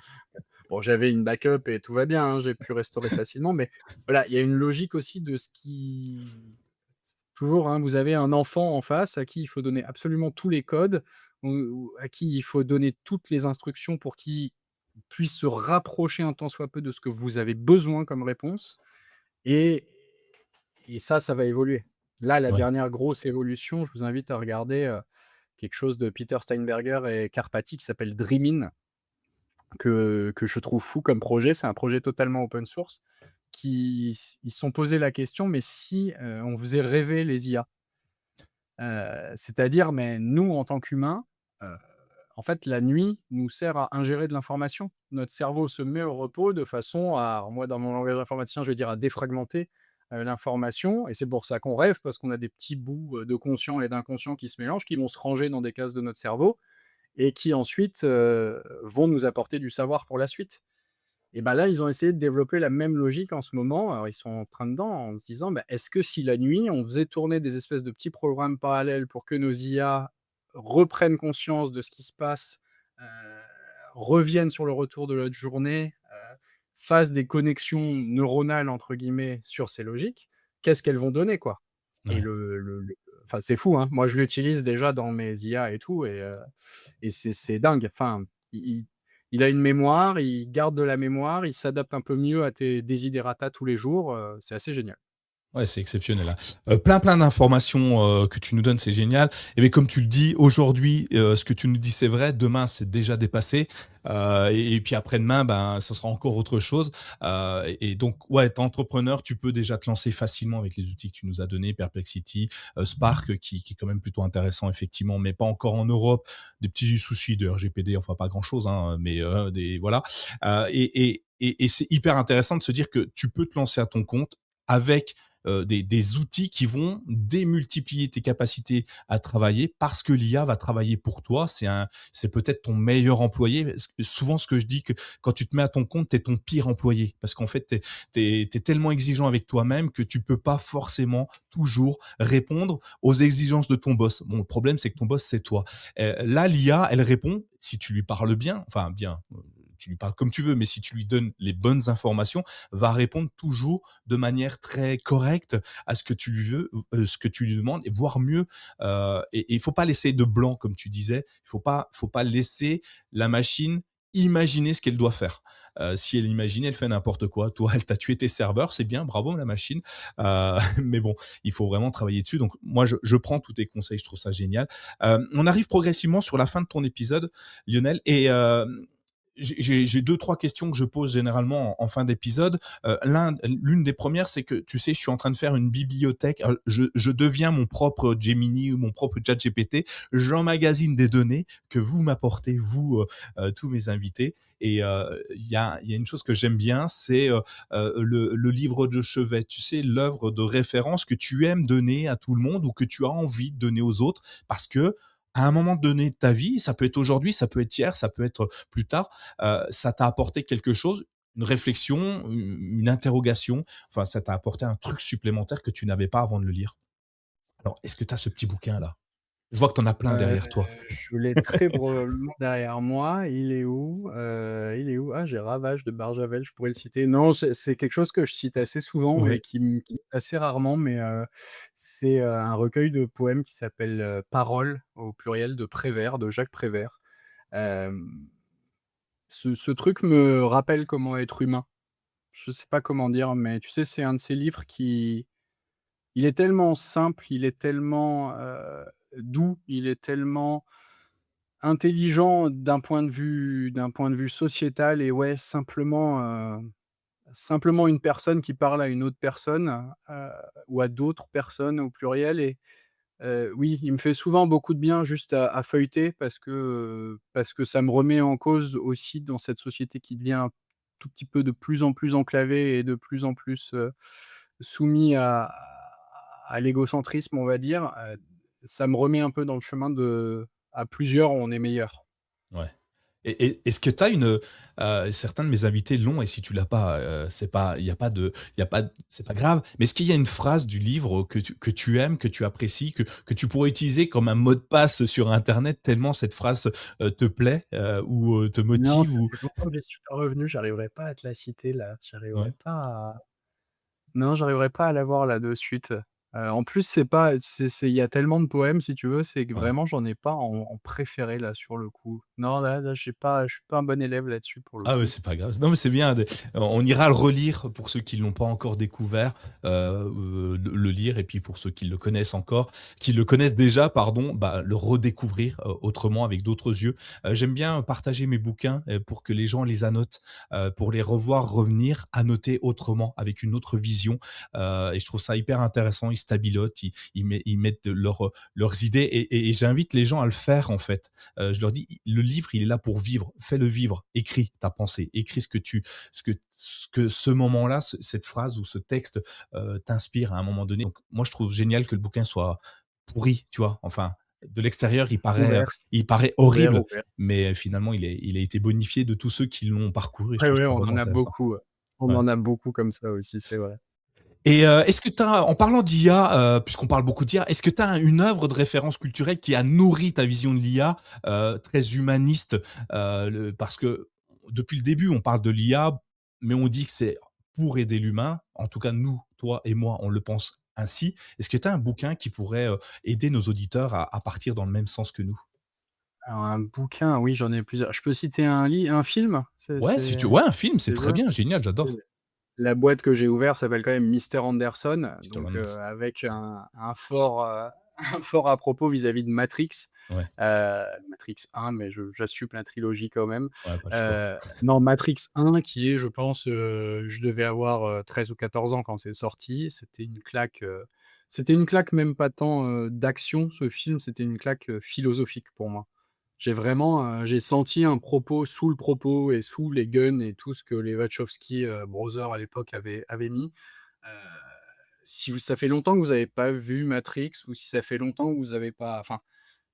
Bon, j'avais une backup et tout va bien, hein, j'ai pu restaurer facilement, mais voilà, il y a une logique aussi de ce qui toujours, hein, vous avez un enfant en face à qui il faut donner absolument tous les codes, ou à qui il faut donner toutes les instructions pour qu'il puisse se rapprocher un tant soit peu de ce que vous avez besoin comme réponse et et ça va évoluer. Là, la Ouais, dernière grosse évolution, je vous invite à regarder, quelque chose de Peter Steinberger et Karpathy qui s'appelle Dreamin', que je trouve fou comme projet. C'est un projet totalement open source ils se sont posé la question: «Mais si, on faisait rêver les IA?» C'est-à-dire, mais nous, en tant qu'humains, heu, en fait, la nuit nous sert à ingérer de l'information. Notre cerveau se met au repos de façon à alors moi, dans mon langage informaticien, je vais dire à défragmenter, l'information et c'est pour ça qu'on rêve parce qu'on a des petits bouts, de conscient et d'inconscient qui se mélangent, qui vont se ranger dans des cases de notre cerveau et qui ensuite, vont nous apporter du savoir pour la suite. Et bah, là, ils ont essayé de développer la même logique en ce moment. Alors, ils sont en train dedans en se disant: «Bah, est-ce que si la nuit, on faisait tourner des espèces de petits programmes parallèles pour que nos IA reprennent conscience de ce qui se passe, heu, reviennent sur le retour de notre journée, fassent des «connexions neuronales» entre guillemets sur ces logiques, qu'est-ce qu'elles vont donner, quoi?» Et ouais. le enfin, c'est fou, hein. Moi, je l'utilise déjà dans mes IA et tout et c'est dingue. Enfin, il a une mémoire, il garde de la mémoire, il s'adapte un peu mieux à tes desiderata tous les jours, c'est assez génial. Ouais, c'est exceptionnel, là. Plein d'informations, que tu nous donnes, c'est génial. Et beh, comme tu le dis, aujourd'hui, ce que tu nous dis, c'est vrai. Demain, c'est déjà dépassé, et puis après-demain, ben, ce sera encore autre chose. Et donc, ouais, tu entrepreneur, tu peux déjà te lancer facilement avec les outils que tu nous as donnés, Perplexity, Spark, qui est quand même plutôt intéressant, effectivement, mais pas encore en Europe. Des petits soucis de RGPD, enfin pas grand-chose, hein, mais des voilà. Et c'est hyper intéressant de se dire que tu peux te lancer à ton compte avec des outils qui vont démultiplier tes capacités à travailler parce que l'IA va travailler pour toi. C'est peut-être ton meilleur employé. Souvent, ce que je dis, que quand tu te mets à ton compte, tu es ton pire employé parce qu'en fait, tu es tellement exigeant avec toi-même que tu peux pas forcément toujours répondre aux exigences de ton boss. Bon, le problème, c'est que ton boss, c'est toi. Là, l'IA, elle répond si tu lui parles bien, enfin bien, tu lui parles comme tu veux, mais si tu lui donnes les bonnes informations, va répondre toujours de manière très correcte à ce que tu lui veux, ce que tu lui demandes, et voire mieux. Et il faut pas laisser de blanc, comme tu disais. Faut pas laisser la machine imaginer ce qu'elle doit faire. Si elle imagine, elle fait n'importe quoi. Toi, elle t'a tué tes serveurs, c'est bien, bravo la machine. Mais bon, il faut vraiment travailler dessus. Donc moi, je prends tous tes conseils, je trouve ça génial. On arrive progressivement sur la fin de ton épisode, Lionel, et j'ai deux trois questions que je pose généralement en fin d'épisode. L'une des premières, c'est que tu sais, je suis en train de faire une bibliothèque. Je deviens mon propre Gemini ou mon propre ChatGPT. J'emmagasine des données que vous m'apportez, vous, tous mes invités. Et il y a une chose que j'aime bien, c'est le livre de chevet. Tu sais, l'œuvre de référence que tu aimes donner à tout le monde ou que tu as envie de donner aux autres, parce que à un moment donné de ta vie, ça peut être aujourd'hui, ça peut être hier, ça peut être plus tard, ça t'a apporté quelque chose, une réflexion, une interrogation, enfin, ça t'a apporté un truc supplémentaire que tu n'avais pas avant de le lire. Alors, est-ce que tu as ce petit bouquin-là? Je vois que tu en as plein Heu, derrière toi. je l'ai très probablement derrière moi. Il est où? Il est où? Ah, j'ai Ravage de Barjavel, je pourrais le citer. Non, c'est quelque chose que je cite assez souvent et Ouais. qui assez rarement, mais c'est, un recueil de poèmes qui s'appelle, «Paroles» au pluriel de Prévert, de Jacques Prévert. Hem, ce truc me rappelle comment être humain. Je sais pas comment dire, mais tu sais, c'est un de ces livres qui il est tellement simple, il est tellement, doux, il est tellement intelligent d'un point de vue sociétal et ouais, simplement une personne qui parle à une autre personne, ou à d'autres personnes au pluriel et oui, il me fait souvent beaucoup de bien juste à feuilleter parce que ça me remet en cause aussi dans cette société qui devient un tout petit peu de plus en plus enclavée et de plus en plus, soumis à l'égocentrisme, on va dire, ça me remet un peu dans le chemin de à plusieurs, on est meilleur. Ouais. Et est-ce que tu as une, certains de mes invités l'ont, et si tu l'as pas, c'est pas il y a pas de il y a pas c'est pas grave, mais est-ce qu'il y a une phrase du livre que tu aimes, que tu apprécies, que tu pourrais utiliser comme un mot de passe sur internet tellement cette phrase, te plaît, ou te Non, motive ça ou fait longtemps que j'y suis pas revenu, j'arriverai pas à te la citer là, ouais? j'arriverai pas à non, j'arriverai pas à l'avoir là de suite. En plus, c'est pas il y a tellement de poèmes, si tu veux, c'est que Ouais. vraiment j'en ai pas en préféré là, sur le coup. Non, là, je suis pas un bon élève là-dessus pour le Ah ouais, coup. c'est pas grave. Non, mais c'est bien. On ira le relire pour ceux qui l'ont pas encore découvert, le lire, et puis pour ceux qui le connaissent encore, qui le connaissent déjà, pardon, bah, le redécouvrir autrement avec d'autres yeux. J'aime bien partager mes bouquins pour que les gens les annotent, pour les revoir revenir, annoter autrement, avec une autre vision. Et je trouve ça hyper intéressant. Ils stabilotent, ils mettent leurs idées, et j'invite les gens à le faire en fait. Je leur dis, le livre, il est là pour vivre. Fais-le vivre. Écris ta pensée. Écris ce que ce moment-là, cette phrase ou ce texte t'inspire à un moment donné. Donc, moi, je trouve génial que le bouquin soit pourri, tu vois. Enfin, de l'extérieur, Ouvert, il paraît ouvert, horrible, ouvert. mais finalement, il a été bonifié de tous ceux qui l'ont parcouru. Je Ouais, trouve ouais, ça on vraiment en a intéressant. beaucoup, on Ouais. en a beaucoup comme ça aussi, c'est vrai. Et est-ce que tu as, en parlant d'IA, puisqu'on parle beaucoup d'IA, est-ce que tu as une œuvre de référence culturelle qui a nourri ta vision de l'IA, très humaniste? Parce que depuis le début, on parle de l'IA, mais on dit que c'est pour aider l'humain. En tout cas, nous, toi et moi, on le pense ainsi. Est-ce que tu as un bouquin qui pourrait aider nos auditeurs à partir dans le même sens que nous? Alors un bouquin, oui, j'en ai plusieurs. Je peux citer un film? Ouais, si tu ouais, un film, c'est très Déjà? bien, génial, j'adore. La boîte que j'ai ouvert s'appelle quand même Mister Anderson, Mr. donc Anders. avec un fort, un fort à propos vis-à-vis de Matrix, Ouais, Matrix 1, mais je j'assume la trilogie quand même. ouais, pas le choix. Non, Matrix 1 qui est, je pense, je devais avoir, 13 ou 14 ans quand c'est sorti. C'était une claque même pas tant, d'action ce film, c'était une claque, philosophique pour moi. J'ai senti un propos sous le propos et sous les guns et tout ce que les Wachowski, brothers à l'époque avaient mis. Heu, si vous ça fait longtemps que vous avez pas vu Matrix ou si ça fait longtemps que vous avez pas enfin,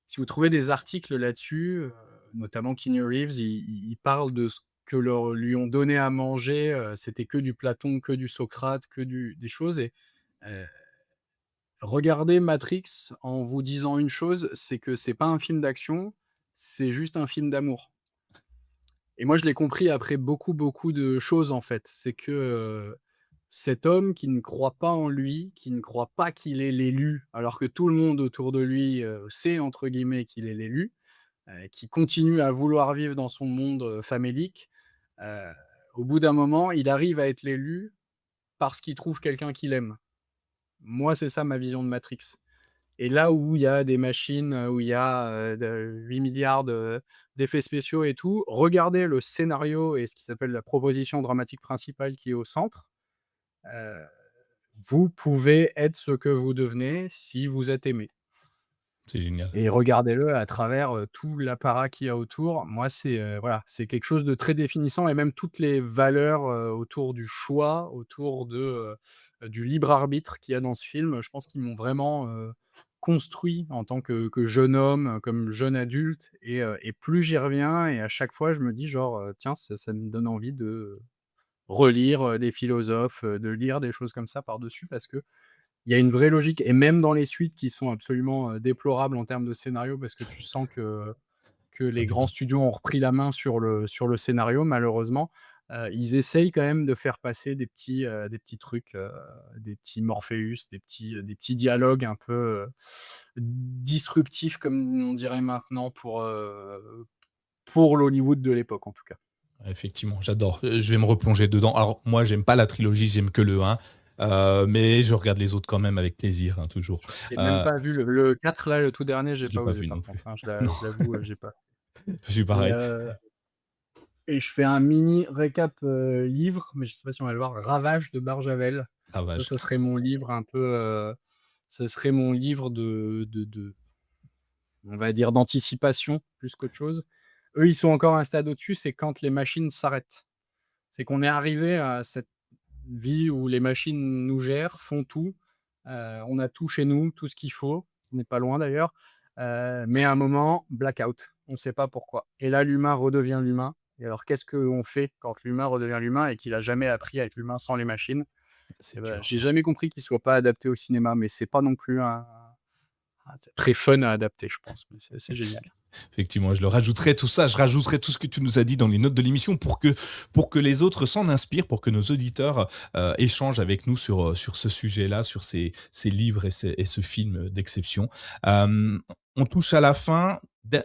si vous trouvez des articles là-dessus, notamment Keanu Reeves, il parle de ce que leur lui ont donné à manger, c'était que du Platon, que du Socrate, que du des choses et heu, regardez Matrix en vous disant une chose, c'est que c'est pas un film d'action, c'est juste un film d'amour. Et moi, je l'ai compris après beaucoup, beaucoup de choses, en fait. C'est que, cet homme qui ne croit pas en lui, qui ne croit pas qu'il est l'élu, alors que tout le monde autour de lui, sait entre guillemets qu'il est l'élu, qui continue à vouloir vivre dans son monde, famélique, heu, au bout d'un moment, il arrive à être l'élu parce qu'il trouve quelqu'un qu'il aime. Moi, c'est ça ma vision de Matrix. Et là où il y a des machines, où il y a, de 8 000 000 d'effets spéciaux et tout, regardez le scénario et ce qui s'appelle la proposition dramatique principale qui est au centre. Heu, Vous pouvez être ce que vous devenez si vous êtes aimé C'est génial. et regardez-le à travers, tout l'apparat qu'il y a autour. Moi, voilà, c'est quelque chose de très définissant et même toutes les valeurs, autour du choix, autour du libre arbitre qu'il y a dans ce film, je pense qu'ils m'ont vraiment, construit en tant que jeune homme, comme jeune adulte et plus j'y reviens et à chaque fois je me dis genre, «Tiens, ça me donne envie de relire, des philosophes, de lire des choses comme ça par-dessus» parce qu'il y a une vraie logique et même dans les suites qui sont absolument, déplorables en termes de scénario parce que tu sens que Faire les du grands bis studios ont repris la main sur le scénario malheureusement. Ils essayent quand même de faire passer des petits trucs, des petits Morpheus, des petits dialogues un peu, disruptifs comme on dirait maintenant pour l'Hollywood de l'époque en tout cas. Effectivement, j'adore. Je vais me replonger dedans. Alors moi, j'aime pas la trilogie, j'aime que le 1, mais je regarde les autres quand même avec plaisir, hein, toujours. J'ai même Heu, pas vu le 4 là, le tout dernier, j'ai je l'ai pas pas osé vu par non contre, plus. hein, Non, je l'avoue, j'ai pas je suis et pareil. et je fais un mini récap, livre, mais je sais pas si on va le voir, Ravage de Barjavel. Ravage. Ça serait mon livre un peu, ça serait mon livre on va dire d'anticipation plus qu'autre chose. Eux, ils sont encore un stade au-dessus, c'est quand les machines s'arrêtent. C'est qu'on est arrivé à cette vie où les machines nous gèrent, font tout, on a tout chez nous, tout ce qu'il faut, on n'est pas loin d'ailleurs, mais à un moment, blackout, on ne sait pas pourquoi et là, l'humain redevient l'humain et alors qu'est-ce qu'on fait quand l'humain redevient l'humain et qu'il a jamais appris à être l'humain sans les machines? Et C'est bah, dur j'ai ça. jamais compris qu'il soit pas adapté au cinéma, mais c'est pas non plus un très fun à adapter, je pense, mais c'est génial. Effectivement, je le rajouterai tout ça, je rajouterai tout ce que tu nous as dit dans les notes de l'émission pour que les autres s'en inspirent, pour que nos auditeurs échangent avec nous sur ce sujet-là, sur ces livres et ce film d'exception. On touche à la fin.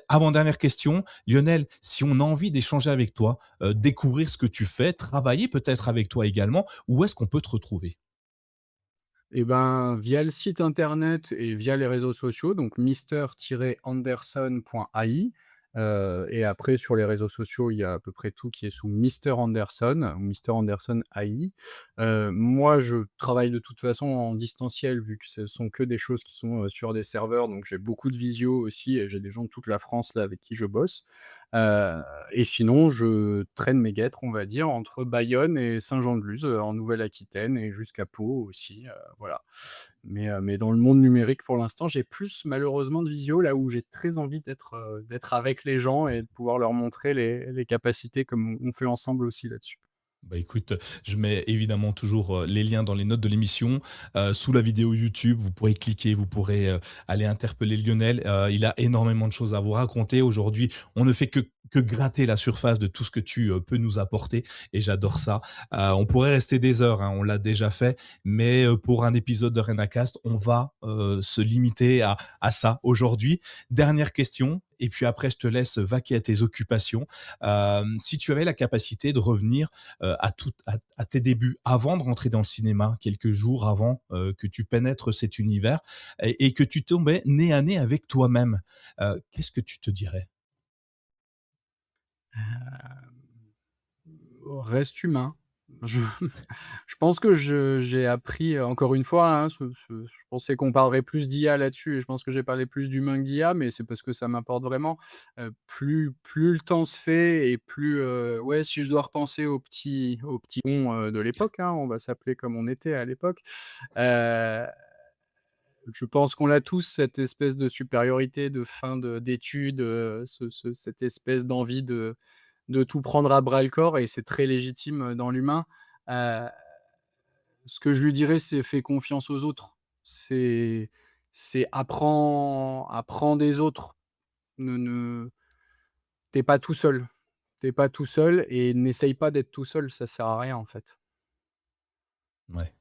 Avant-dernière question, Lionel, si on a envie d'échanger avec toi, découvrir ce que tu fais, travailler peut-être avec toi également, où est-ce qu'on peut te retrouver? Et ben, via le site internet et via les réseaux sociaux, donc mister-anderson.ai. Et après sur les réseaux sociaux, il y a à peu près tout qui est sous Mister Anderson ou Mister Anderson AI. Moi, je travaille de toute façon en distanciel vu que ce sont que des choses qui sont, sur des serveurs, donc j'ai beaucoup de visio aussi et j'ai des gens de toute la France là avec qui je bosse. Heu et sinon je traîne mes guêtres, on va dire, entre Bayonne et Saint-Jean-de-Luz, en Nouvelle-Aquitaine et jusqu'à Pau aussi, voilà. Mais dans le monde numérique, pour l'instant, j'ai plus malheureusement de visio, là où j'ai très envie d'être avec les gens et de pouvoir leur montrer les capacités comme on fait ensemble aussi là-dessus. Bah, écoute, je mets évidemment toujours, les liens dans les notes de l'émission. Sous la vidéo YouTube, vous pourrez cliquer, vous pourrez, aller interpeller Lionel. Il a énormément de choses à vous raconter. Aujourd'hui, on ne fait que gratter la surface de tout ce que tu, peux nous apporter et j'adore ça. On pourrait rester des heures, hein, on l'a déjà fait, mais, pour un épisode de Renacast, on va, se limiter à ça aujourd'hui. Dernière question et puis après je te laisse vaquer à tes occupations. Si tu avais la capacité de revenir à tes débuts, avant de rentrer dans le cinéma, quelques jours avant que tu pénètres cet univers et que tu tombais nez à nez avec toi-même. Qu'est-ce que tu te dirais? Reste humain. Je je pense que j'ai appris, encore une fois, hein, je pensais qu'on parlerait plus d'IA là-dessus et je pense que j'ai parlé plus d'humain que d'IA, mais c'est parce que ça m'importe vraiment. Plus le temps se fait et plus, ouais, si je dois repenser aux petits cons, de l'époque, hein, on va s'appeler comme on était à l'époque, heu, je pense qu'on l'a tous cette espèce de supériorité de fin d'études, cette espèce d'envie de tout prendre à bras le corps et c'est très légitime, dans l'humain. Heu, ce que je lui dirais, c'est: «Fais confiance aux autres». C'est c'est apprends des autres. Ne tu pas tout seul. T'es pas tout seul et n'essaye pas d'être tout seul, ça sert à rien, en fait. Ouais.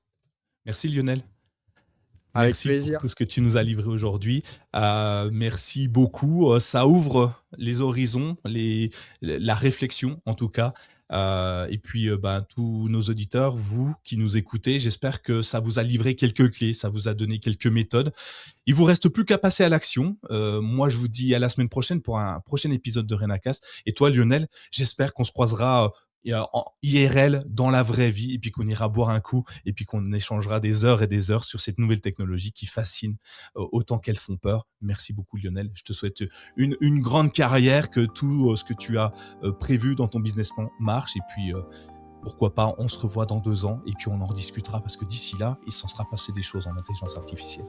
Merci Lionel. Avec Merci pour plaisir. tout ce que tu nous as livré aujourd'hui. Merci beaucoup. Ça ouvre les horizons, la réflexion en tout cas. Et puis, ben, tous nos auditeurs, vous qui nous écoutez, j'espère que ça vous a livré quelques clés, ça vous a donné quelques méthodes. Il vous reste plus qu'à passer à l'action. Moi, je vous dis à la semaine prochaine pour un prochain épisode de Renacast. Et toi, Lionel, j'espère qu'on se croisera en IRL dans la vraie vie et puis qu'on ira boire un coup et puis qu'on échangera des heures et des heures sur cette nouvelle technologie qui fascine autant qu'elles font peur. Merci beaucoup, Lionel. Je te souhaite une grande carrière, que tout ce que tu as prévu dans ton business plan marche et puis pourquoi pas, on se revoit dans 2 ans et puis on en rediscutera parce que d'ici là, il s'en sera passé des choses en intelligence artificielle.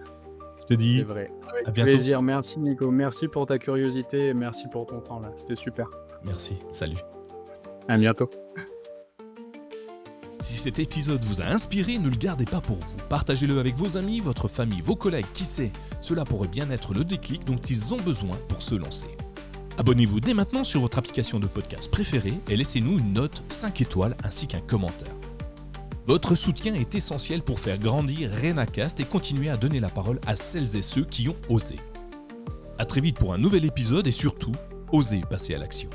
Je te C'est dis vrai. à Avec bientôt. plaisir. Merci Nico. Merci pour ta curiosité et merci pour ton temps là. C'était super. Merci. Salut. À bientôt. Si cet épisode vous a inspiré, ne le gardez pas pour vous. Partagez-le avec vos amis, votre famille, vos collègues, qui sait. Cela pourrait bien être le déclic dont ils ont besoin pour se lancer. Abonnez-vous dès maintenant sur votre application de podcast préférée et laissez-nous une note 5 étoiles ainsi qu'un commentaire. Votre soutien est essentiel pour faire grandir Renacast et continuer à donner la parole à celles et ceux qui ont osé. À très vite pour un nouvel épisode et surtout, osez passer à l'action.